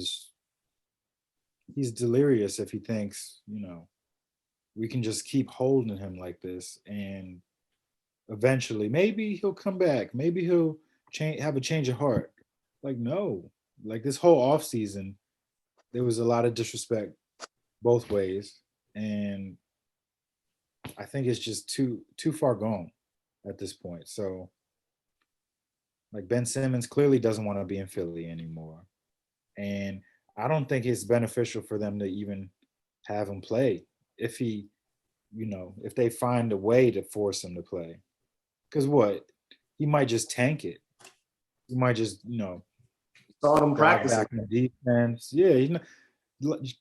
he's delirious if he thinks, we can just keep holding him like this and eventually maybe he'll come back. Maybe he'll have a change of heart. Like, no. Like this whole offseason, there was a lot of disrespect both ways. And I think it's just too far gone at this point. So like Ben Simmons clearly doesn't want to be in Philly anymore. And I don't think it's beneficial for them to even have him play if he, if they find a way to force him to play. Because he might just tank it. He might just, saw him practice back on defense. Yeah,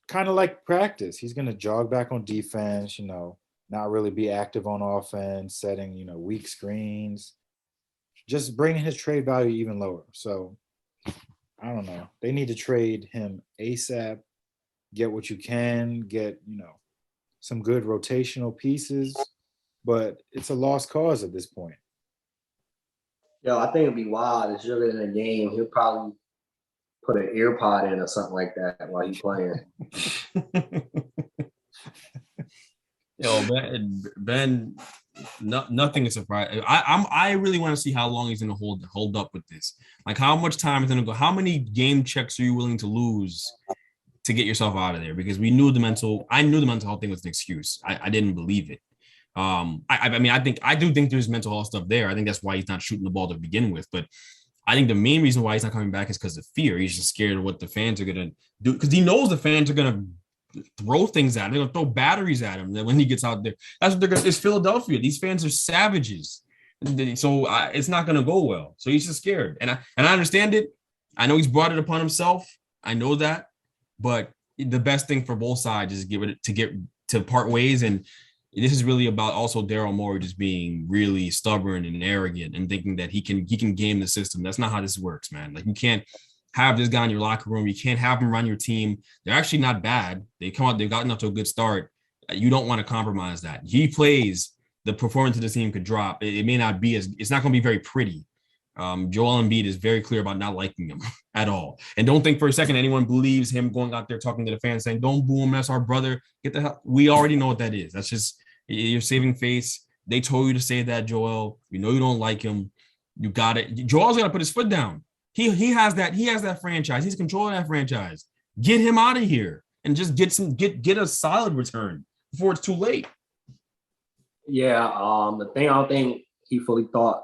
kind of like practice. He's going to jog back on defense, not really be active on offense, setting, weak screens, just bringing his trade value even lower. So I don't know. They need to trade him ASAP, get what you can, get, some good rotational pieces, but it's a lost cause at this point. Yo, I think it'd be wild. It's younger than a game. He'll probably put an ear pod in or something like that while he's playing. Yo, Ben, nothing is surprising. I really want to see how long he's going to hold up with this. Like, how much time is going to go? How many game checks are you willing to lose to get yourself out of there? Because I knew the mental health thing was an excuse. I didn't believe it. I do think there's mental health stuff there. I think that's why he's not shooting the ball to begin with. But I think the main reason why he's not coming back is because of fear. He's just scared of what the fans are going to do, because he knows the fans are going to throw things at him. They're going to throw batteries at him when he gets out there. That's what they're going to. It's Philadelphia. These fans are savages. So it's not going to go well. So he's just scared. And I understand it. I know he's brought it upon himself. I know that. But the best thing for both sides is get to part ways. And this is really about also Daryl Morey just being really stubborn and arrogant and thinking that he can game the system. That's not how this works, man. Like, you can't have this guy in your locker room. You can't have him run your team. They're actually not bad. They've gotten up to a good start. You don't want to compromise that. He plays, the performance of the team could drop. It may not be it's not going to be very pretty. Joel Embiid is very clear about not liking him at all. And don't think for a second anyone believes him going out there talking to the fans saying, don't boo him, that's our brother. Get the hell. We already know what that is. That's just, you're saving face. They told you to say that, Joel. We know you don't like him. You got it. Joel's got to put his foot down. He has that franchise. He's controlling that franchise. Get him out of here and just get a solid return before it's too late. Yeah, the thing I don't think he fully thought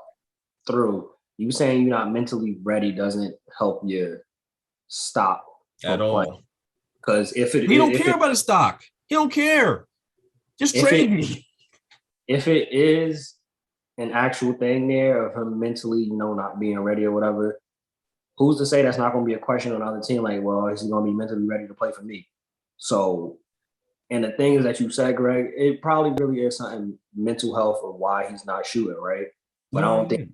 through. You saying you're not mentally ready doesn't help you stop at all. Because if it he don't care about his stock, he don't care. Just trade me. If it is an actual thing there of him mentally, not being ready or whatever, who's to say that's not going to be a question on another team? Like, well, is he going to be mentally ready to play for me? So, and the things that you said, Greg, it probably really is something mental health of why he's not shooting, right? But I don't think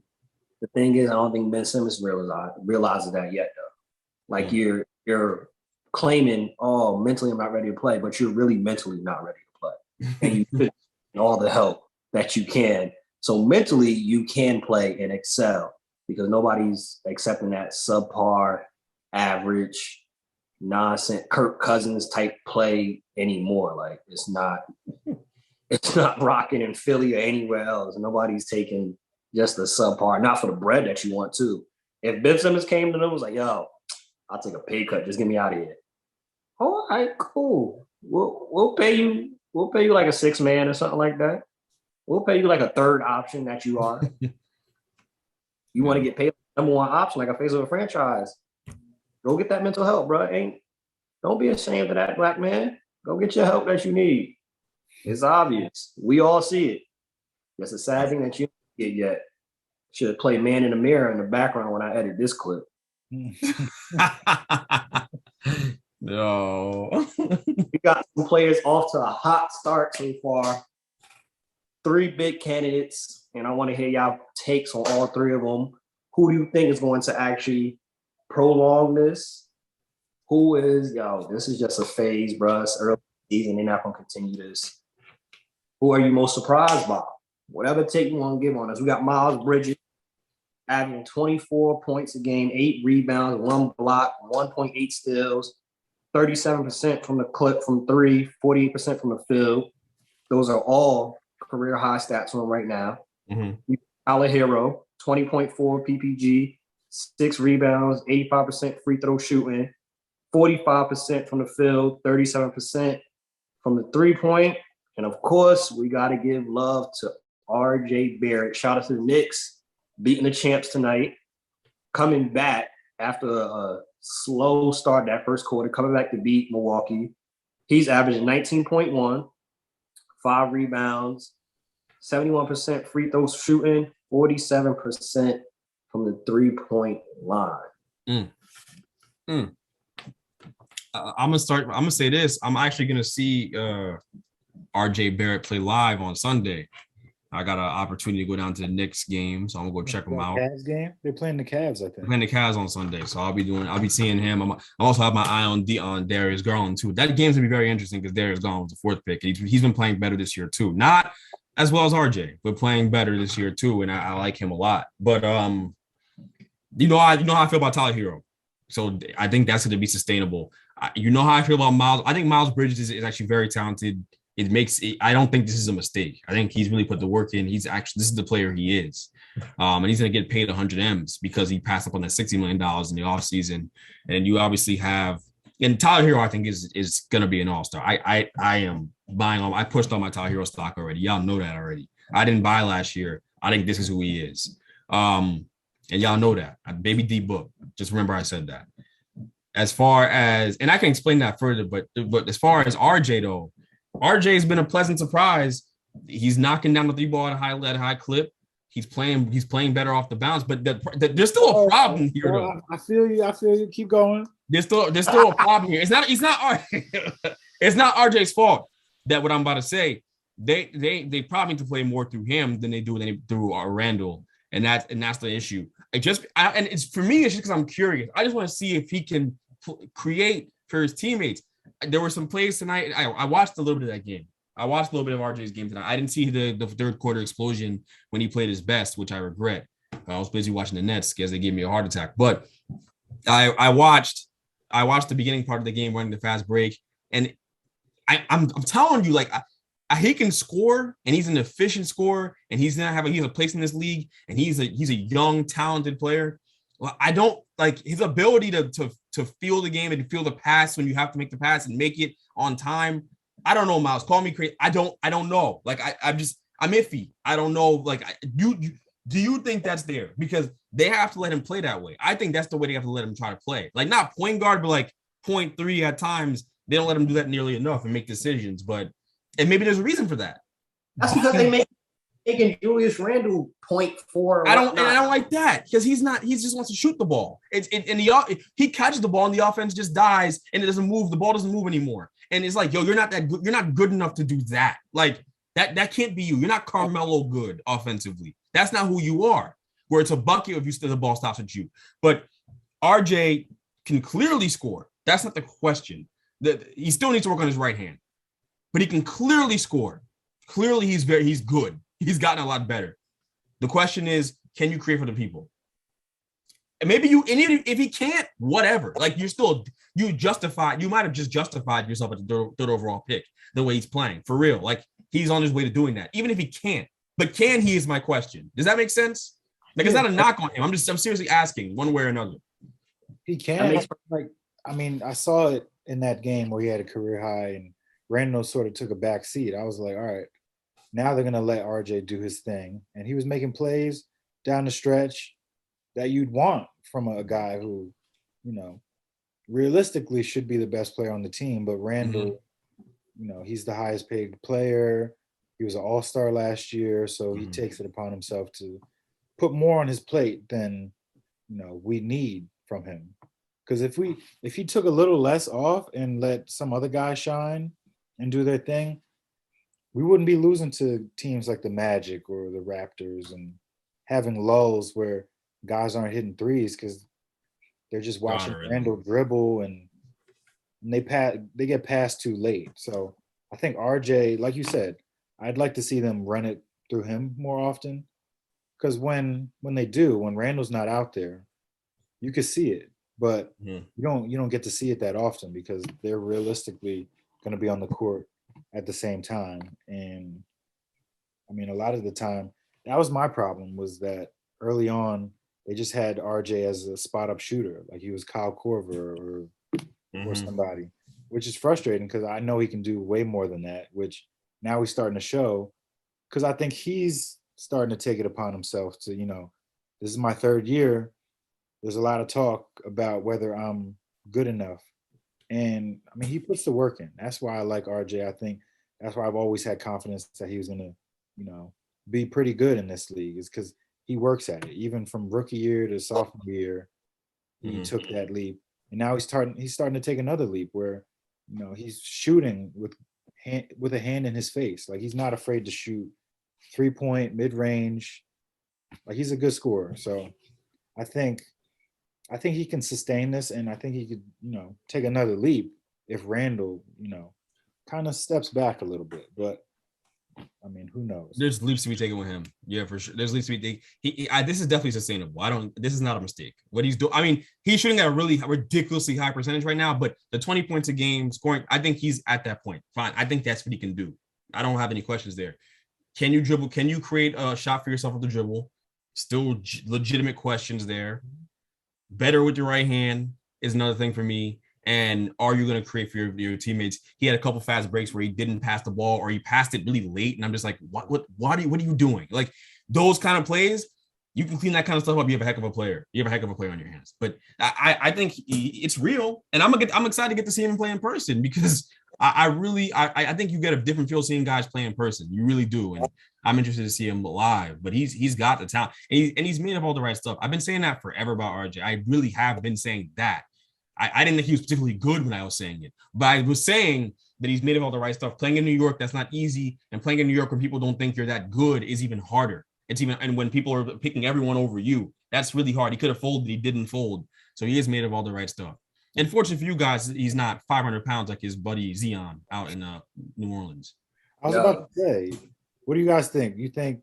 the thing is, I don't think Ben Simmons realizes that yet, though. Like you're claiming, oh, mentally I'm not ready to play, but you're really mentally not ready to play, and you fit all the help that you can. So mentally, you can play and excel because nobody's accepting that subpar, average, nonsense, Kirk Cousins type play anymore. Like it's not rocking in Philly or anywhere else. Nobody's taking just the subpar, not for the bread that you want to. If Ben Simmons came to them, was like, yo, I'll take a pay cut. Just get me out of here. All right, cool. We'll pay you. We'll pay you like a 6 man or something like that. We'll pay you like a third option that you are. You want to get paid number one option, like a face of a franchise. Go get that mental help, bro. Don't be ashamed of that, black man. Go get your help that you need. It's obvious. We all see it. It's a sad thing that you didn't get yet. Should have played Man in the Mirror in the background when I edit this clip. No. We got some players off to a hot start so far. 3 big candidates, and I want to hear y'all takes on all 3 of them. Who do you think is going to actually prolong this? Who is, this is just a phase, bro. It's early season. They're not going to continue this. Who are you most surprised by? Whatever take you want to give on us. We got Miles Bridges averaging 24 points a game, 8 rebounds, 1 block, 1.8 steals, 37% from the clip from 3, 48% from the field. Those are all career high stats on right now. Tyler Hero, 20.4 PPG, 6 rebounds, 85% free throw shooting, 45% from the field, 37% from the 3-point. And of course, we got to give love to RJ Barrett. Shout out to the Knicks, beating the champs tonight, coming back after a slow start that first quarter, coming back to beat Milwaukee. He's averaging 19.1, 5 rebounds, 71% free throw shooting, 47% from the 3-point line. I'm gonna say this. I'm actually gonna see RJ Barrett play live on Sunday. I got an opportunity to go down to the Knicks game, so I'm gonna go check them out. Cavs game? They're playing the Cavs, I think. They're playing the Cavs on Sunday, so I'll be seeing him. I also have my eye on Darius Garland too. That game's gonna be very interesting because Darius Garland was the 4th pick. He's been playing better this year too. Not as well as RJ, but playing better this year too, and I like him a lot. But you know how I feel about Tyler Hero, so I think that's gonna be sustainable. You know how I feel about Miles. I think Miles Bridges is actually very talented. I don't think this is a mistake. I think he's really put the work in. This is the player he is. And he's going to get paid 100 M's because he passed up on that $60 million in the offseason. And you obviously have, and Tyler Hero, I think is going to be an all-star. I am buying on, I pushed on my Tyler Hero stock already. Y'all know that already. I didn't buy last year. I think this is who he is. And y'all know that. Baby D book. Just remember I said that. As far as, and I can explain that further, but as far as RJ though, RJ's been a pleasant surprise. He's knocking down the 3 ball at a high clip. He's playing better off the bounce, but there's still a problem here though. I feel you. Keep going. There's still a problem here. It's not RJ's fault that what I'm about to say. They probably need to play more through him than they do through Randall, and that's the issue. It's for me. It's just because I'm curious. I just want to see if he can create for his teammates. There were some plays tonight. I watched a little bit of that game. I watched a little bit of RJ's game tonight. I didn't see the 3rd quarter explosion when he played his best, which I regret. I was busy watching the Nets because they gave me a heart attack. But I watched the beginning part of the game running the fast break, and I'm telling you, like he can score, and he's an efficient scorer, and he's a place in this league, and he's a young, talented player. Well, I don't like his ability to feel the game and feel the pass when you have to make the pass and make it on time. I don't know, Miles. Call me crazy. I don't know. Like I'm iffy. I don't know. Like, do you think that's there? Because they have to let him play that way. I think that's the way they have to let him try to play. Like, not point guard, but like 0.3 at times. They don't let him do that nearly enough and make decisions. But and maybe there's a reason for that. That's because they making Julius Randle 0.4. I don't like that because he's not. He just wants to shoot the ball. He catches the ball and the offense just dies and it doesn't move. The ball doesn't move anymore. And it's like, yo, you're not that good. You're not good enough to do that. Like that can't be you. You're not Carmelo good offensively. That's not who you are. Where it's a bucket if the ball stops at you. But RJ can clearly score. That's not the question. He still needs to work on his right hand, but he can clearly score. Clearly, he's good. He's gotten a lot better. The question is, can you create for the people? And maybe if he can't, whatever. Like you might have just justified yourself at the third overall pick the way he's playing for real. Like he's on his way to doing that. Even if he can't, but can he is my question. Does that make sense? Like it's not a knock on him. I'm seriously asking one way or another. He can. I saw it in that game where he had a career high and Randall sort of took a back seat. I was like, all right, now they're going to let RJ do his thing. And he was making plays down the stretch that you'd want from a guy who, realistically should be the best player on the team. But Randall, he's the highest paid player. He was an all-star last year, so he takes it upon himself to put more on his plate than, we need from him. Because if he took a little less off and let some other guy shine and do their thing, we wouldn't be losing to teams like the Magic or the Raptors and having lulls where guys aren't hitting threes because they're just watching Randall dribble and they get past too late. So I think RJ, like you said, I'd like to see them run it through him more often because when Randall's not out there, you can see it, but you don't get to see it that often because they're realistically going to be on the court at the same time. And a lot of the time that was my problem was that early on they just had RJ as a spot up shooter, like he was Kyle Korver or somebody, which is frustrating because I know he can do way more than that, which now he's starting to show because I think he's starting to take it upon himself to, this is my third year. There's a lot of talk about whether I'm good enough. And he puts the work in. That's why I like RJ. I think that's why I've always had confidence that he was going to, be pretty good in this league is because he works at it. Even from rookie year to sophomore year, he took that leap. And now he's starting to take another leap where, he's shooting with a hand in his face. Like he's not afraid to shoot 3-point, mid-range. Like he's a good scorer. So I think he can sustain this, and I think he could, take another leap if Randall, kind of steps back a little bit. But who knows? There's leaps to be taken with him. Yeah, for sure. There's leaps to be taken. This is definitely sustainable. This is not a mistake. What he's doing. He's shooting at a really ridiculously high percentage right now, but the 20 points a game scoring, I think he's at that point. Fine. I think that's what he can do. I don't have any questions there. Can you dribble? Can you create a shot for yourself with the dribble? Still legitimate questions there. Better with your right hand is another thing for me. And are you going to create for your teammates? He had a couple fast breaks where he didn't pass the ball or he passed it really late. And I'm just like, what are you doing? Like those kind of plays, you can clean that kind of stuff up. You have a heck of a player. You have a heck of a player on your hands. But I think it's real. And I'm excited to get to see him play in person because I think you get a different feel seeing guys play in person. You really do. And I'm interested to see him live, but he's got the talent and he's made up all the right stuff. I've been saying that forever about RJ. I really have been saying that. I didn't think he was particularly good when I was saying it, but I was saying that he's made up all the right stuff. Playing in New York, that's not easy. And playing in New York when people don't think you're that good is even harder. And when people are picking everyone over you, that's really hard. He could have folded, he didn't fold. So he is made of all the right stuff. And fortunately for you guys, he's not 500 pounds like his buddy Zion out in New Orleans. I was about to say, what do you guys think? You think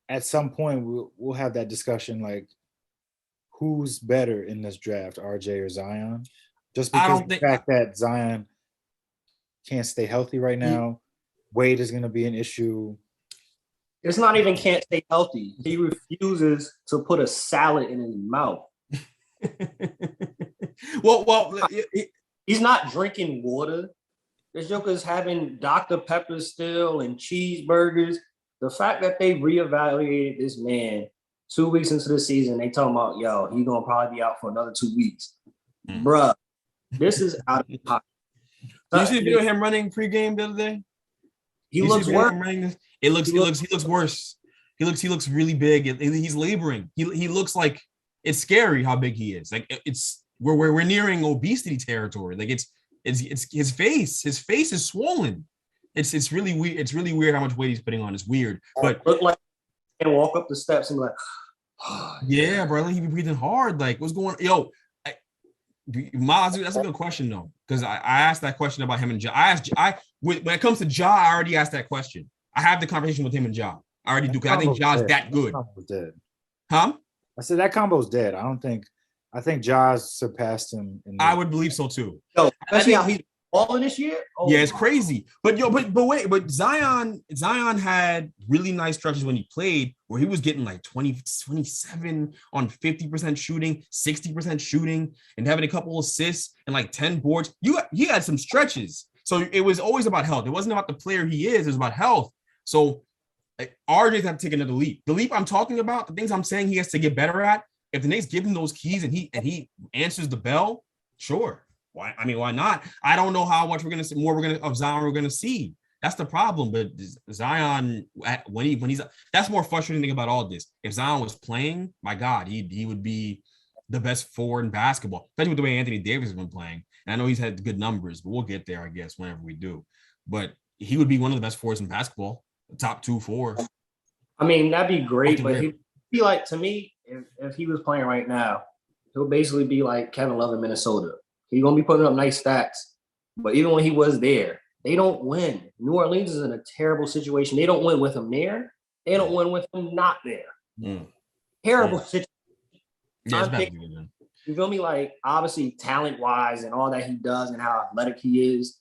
at some point we'll have that discussion, like who's better in this draft, RJ or Zion? Just because of the fact that Zion can't stay healthy right now, weight is going to be an issue. It's not even can't stay healthy. He refuses to put a salad in his mouth. well, he's not drinking water. This joker's having Dr. Pepper still and cheeseburgers. the fact that they reevaluated this man 2 weeks into the season, they talking about, yo, he's gonna probably be out for another 2 weeks. Bruh, this is out of pocket. Did you see the video of him running pregame the other day? He looks worse. He looks worse. He looks really big. He's laboring. He looks like it's scary how big he is. Like we're nearing obesity territory. Like it's his face. His face is swollen. It's really weird. It's really weird how much weight he's putting on. It's weird. But look like and walk up the steps and be like, yeah, bro. Like he be breathing hard. Like what's going on? Yo, Miles, that's a good question though, because I asked that question about him and Ja. When it comes to Ja, I already asked that question. I have the conversation with him and Ja. I already do because I think Ja's that good. That combo's dead. Huh? I said that combo's dead. I think Ja's surpassed him. I would believe so too. Yo, especially how he's balling this year. Oh, yeah, it's crazy. But Zion had really nice stretches when he played where he was getting like 27 on 50% shooting, 60% shooting, and having a couple assists and like 10 boards. He had some stretches. So it was always about health. It wasn't about the player he is, it was about health. So RJ's had to take another leap. The leap I'm talking about, the things I'm saying he has to get better at. If the Knicks give him those keys and he answers the bell, sure. Why not? I don't know how much of Zion we're gonna see. That's the problem. But Zion, when he's that's more frustrating thing about all this. If Zion was playing, my God, he would be the best forward in basketball, especially with the way Anthony Davis has been playing. And I know he's had good numbers, but we'll get there, I guess, whenever we do. But he would be one of the best forwards in basketball, the top 2 4. I mean, that'd be great, but he'd be like, to me, if he was playing right now, he'll basically be like Kevin Love in Minnesota. He's gonna be putting up nice stats, but even when he was there, they don't win. New Orleans is in a terrible situation. They don't win with him there. They don't win with him not there. Terrible situation. Yeah, you feel me? Like, obviously, talent-wise and all that he does and how athletic he is,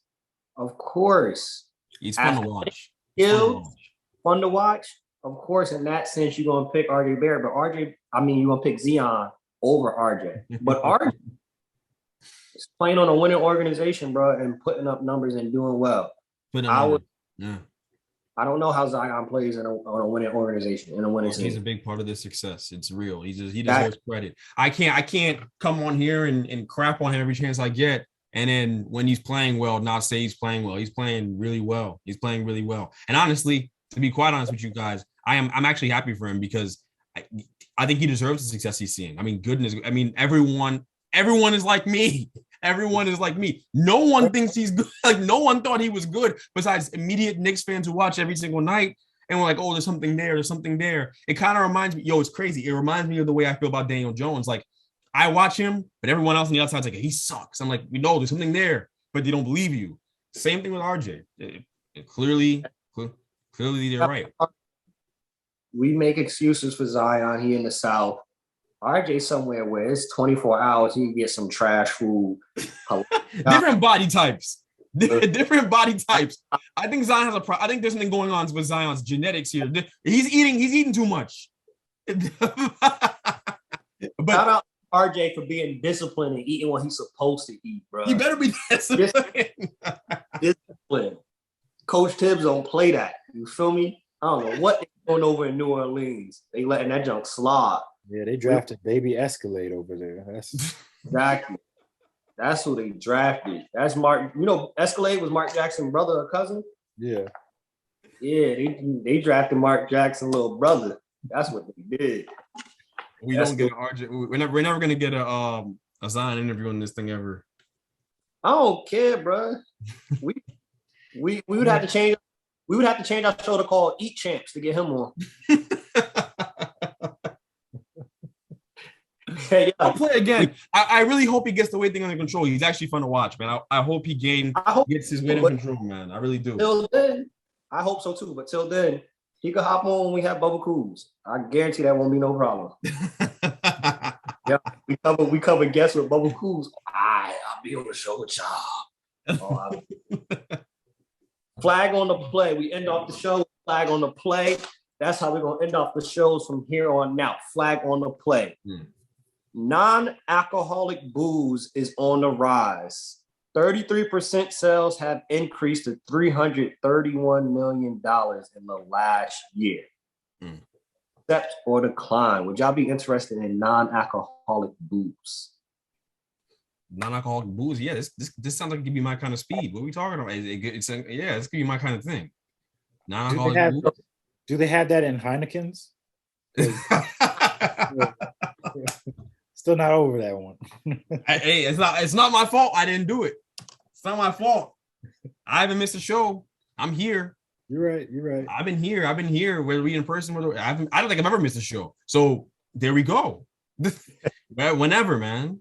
of course. He's fun to watch. Fun to watch. Of course, in that sense, you're going to pick RJ Barrett, but you're going to pick Zion over RJ. But RJ is playing on a winning organization, bro, and putting up numbers and doing well. I don't know how Zion plays on a winning organization, in a winning team. He's a big part of this success. It's real. He deserves credit. I can't come on here and crap on him every chance I get. And then when he's playing well, not say he's playing well. He's playing really well. And honestly, to be quite honest with you guys, I'm actually happy for him because I think he deserves the success he's seeing. I mean, goodness. I mean, everyone is like me. Everyone is like me. No one thinks he's good. Like, no one thought he was good besides immediate Knicks fans who watch every single night and we're like, oh, there's something there. It kind of reminds me, it's crazy. It reminds me of the way I feel about Daniel Jones. Like, I watch him, but everyone else on the outside's like, he sucks. I'm like, we know there's something there, but they don't believe you. Same thing with RJ. Clearly, they're right. We make excuses for Zion. He in the South. RJ somewhere where it's 24 hours, he can get some trash food. Different body types. Different body types. I think Zion has I think there's something going on with Zion's genetics here. He's eating too much. But shout out RJ for being disciplined and eating what he's supposed to eat, bro. He better be disciplined. Disciplined. Coach Tibbs don't play that. You feel me? I don't know what they're doing over in New Orleans. They letting that junk slide. Yeah, they drafted Baby Escalade over there. Exactly. That's who they drafted. That's Mark. You know, Escalade was Mark Jackson's brother or cousin? Yeah. Yeah, they drafted Mark Jackson's little brother. That's what they did. We don't get RJ. We're never gonna get a Zion interview on this thing ever. I don't care, bro. We would have to change. We would have to change our show to call Eat Champs to get him on. Hey, I'll play again. I really hope he gets the weight thing under control. He's actually fun to watch, man. I hope he gets his weight under control, man. I really do. Till then, I hope so too. But till then, he could hop on when we have Bubba Cruz. I guarantee that won't be no problem. Yeah, we cover guests with Bubba Cruz. I'll be on the show with y'all. Flag on the play. We end off the show with flag on the play. That's how we're gonna end off the shows from here on out. Flag on the play. Non-alcoholic booze is on the rise. 33% sales have increased to $331 million in the last year. Accept or decline. Would y'all be interested in non-alcoholic booze? Non-alcoholic booze, yeah. This sounds like it could be my kind of speed. What are we talking about? This could be my kind of thing. Non-alcoholic booze. Do they have that in Heineken's? Still not over that one. Hey, it's not my fault. I didn't do it. It's not my fault. I haven't missed a show. I'm here. You're right. I've been here. Whether we in person, I don't think I've ever missed a show. So there we go. Whenever, man.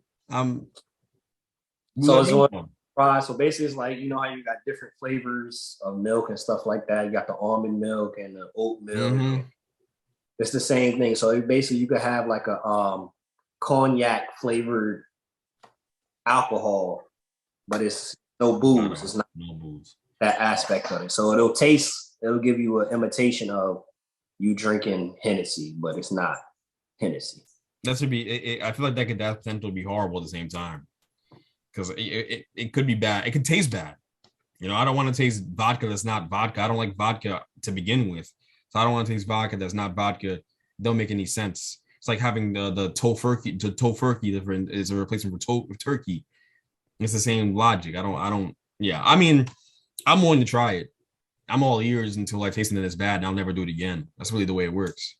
So basically, it's like, you know how you got different flavors of milk and stuff like that. You got the almond milk and the oat milk. Mm-hmm. It's the same thing. So basically, you could have like a cognac flavored alcohol, but it's no booze. It's not no booze. That aspect of it. So it'll give you an imitation of you drinking Hennessy, but it's not Hennessy. That should be. I feel like that potential be horrible at the same time, because it could be bad. It could taste bad. You know, I don't want to taste vodka that's not vodka. I don't like vodka to begin with, so I don't want to taste vodka that's not vodka. Don't make any sense. It's like having the tofurkey. The tofurkey different is a replacement for turkey. It's the same logic. I don't. Yeah, I mean, I'm willing to try it. I'm all ears until I taste it and it's bad, and I'll never do it again. That's really the way it works.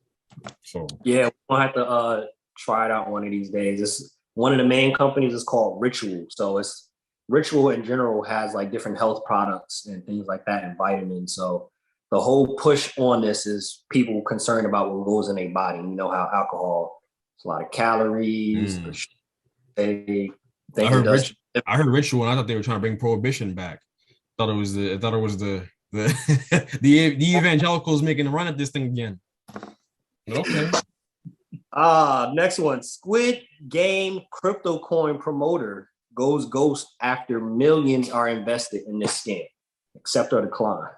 So yeah, we'll have to try it out one of these days. It's one of the main companies is called Ritual. So it's Ritual in general has like different health products and things like that and vitamins. So the whole push on this is people concerned about what goes in their body. You know how alcohol, it's a lot of calories. I heard Ritual, and I thought they were trying to bring prohibition back. I thought it was the evangelicals making a run at this thing again. Okay. Next one. Squid Game crypto coin promoter goes ghost after millions are invested in this scam. Accept or decline.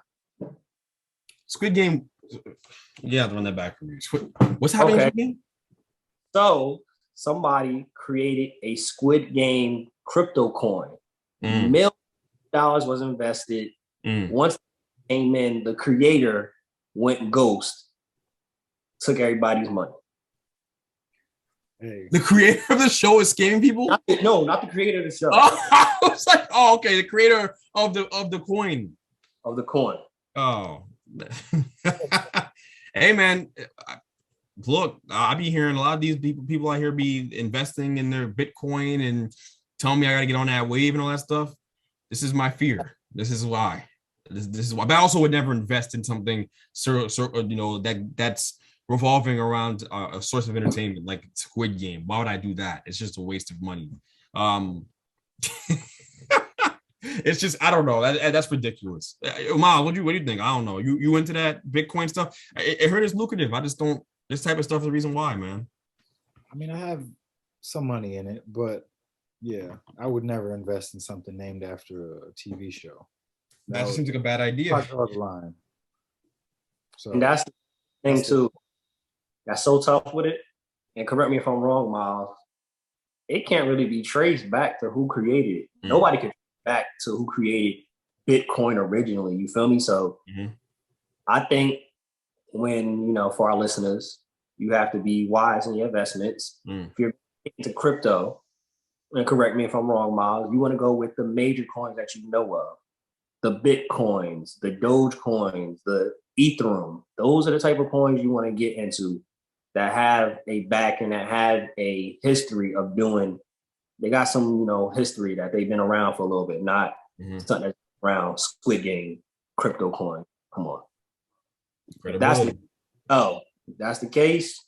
Squid Game. Yeah, run that back for me. What's happening again? So somebody created a Squid Game crypto coin. $1 million was invested. Once it came in, the creator went ghost, took everybody's money. Hey. The creator of the show is scamming people? Not the creator of the show. I was like, okay, the creator of the coin. Of the coin. Oh. Hey, man, look, I be hearing a lot of these people out here be investing in their Bitcoin and telling me I got to get on that wave and all that stuff. This is my fear. This is why. This is why. But I also would never invest in something, that's revolving around a source of entertainment like Squid Game. Why would I do that? It's just a waste of money. It's just, I don't know. That's ridiculous. Miles, what do you think? I don't know. You into that Bitcoin stuff? It heard it's lucrative. I just don't. This type of stuff is the reason why, man. I mean, I have some money in it, but yeah, I would never invest in something named after a TV show. That seems like a bad idea. Line. So, and that's the thing too. That's so tough with it. And correct me if I'm wrong, Miles. It can't really be traced back to who created it. Nobody can trace back to who created Bitcoin originally. You feel me? So I think for our listeners, you have to be wise in your investments. If you're into crypto, and correct me if I'm wrong, Miles, you want to go with the major coins that you know of. The Bitcoins, the Doge coins, the Ethereum. Those are the type of coins you want to get into that have a back and that have a history of doing. They got some, history that they've been around for a little bit, not something that's around Squid Game, crypto coin. Come on. If that's the case,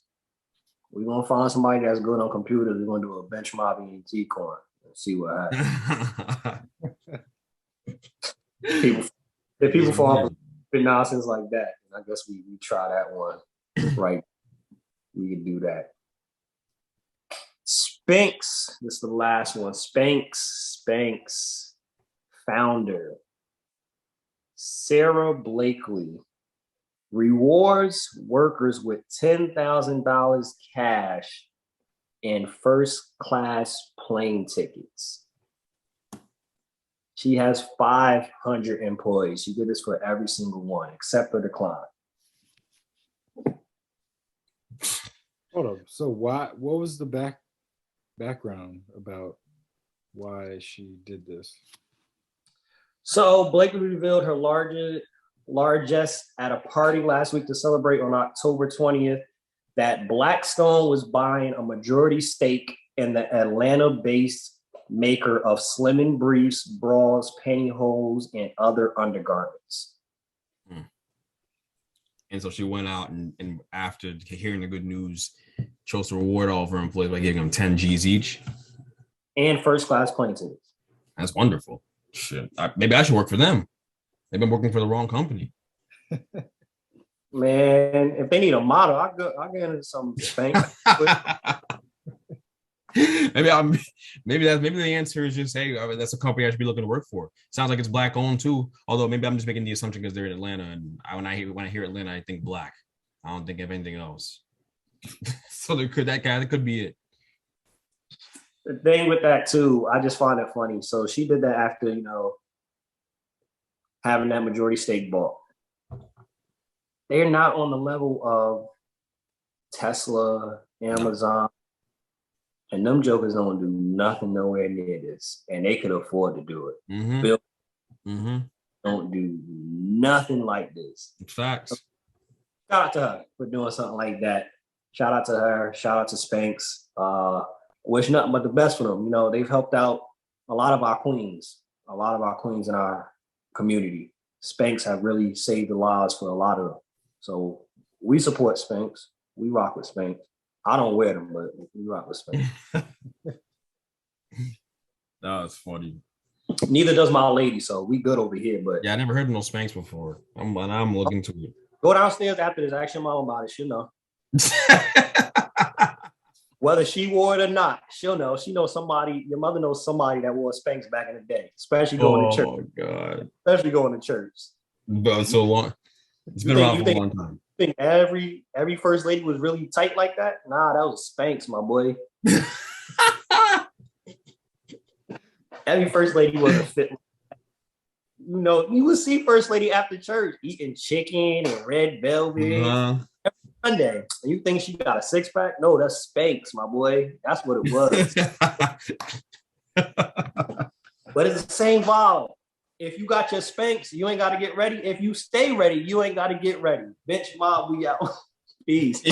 we're going to find somebody that's good on computers. We're going to do a benchmark ET coin and see what happens. If people fall for nonsense like that, I guess we try that one. Right. We can do that. Spanx, this is the last one. Spanx founder Sarah Blakely rewards workers with $10,000 cash and first class plane tickets. She has 500 employees. She did this for every single one, except for the client. Hold up. So what was the background about why she did this? So Blakely revealed her largest at a party last week to celebrate on October 20th that Blackstone was buying a majority stake in the Atlanta-based maker of slimming briefs, bras, pantyhose, and other undergarments. And so she went out and after hearing the good news, chose to reward all of her employees by giving them 10 G's each. And first-class plane tickets. That's wonderful. Shit. Maybe I should work for them. They've been working for the wrong company. Man, if they need a model, I'll get into some Spanx. maybe the answer is just, hey, that's a company I should be looking to work for. Sounds like it's black owned too. Although maybe I'm just making the assumption because they're in Atlanta, and when I hear Atlanta, I think black. I don't think of anything else. So that could be it. The thing with that too, I just find it funny. So she did that after, having that majority stake bought. They're not on the level of Tesla, Amazon, and them jokers don't do nothing nowhere near this, and they could afford to do it. Mm-hmm. Bill don't do nothing like this. Facts. Shout out to her for doing something like that. Shout out to her. Shout out to Spanx. Wish nothing but the best for them. They've helped out a lot of our queens in our community. Spanx have really saved the lives for a lot of them. So we support Spanx. We rock with Spanx. I don't wear them, but we rock with Spanx. That's funny. Neither does my lady, so we good over here. But yeah, I never heard of no Spanx before. I'm looking to it. Go downstairs after this. Ask your mom about it. She'll know. Whether she wore it or not, she'll know. She knows somebody. Your mother knows somebody that wore Spanx back in the day, especially going to church. Oh God! Especially going to church. But so long. It's been around for a long time. You think every first lady was really tight like that? Nah, that was Spanx, my boy. Every first lady wasn't fit. You would see first lady after church eating chicken and red velvet every Sunday. And you think she got a six pack? No, that's Spanx, my boy. That's what it was. But it's the same vibe. If you got your Spanx, you ain't got to get ready. If you stay ready, you ain't got to get ready. Bitch, mob, we out. Peace.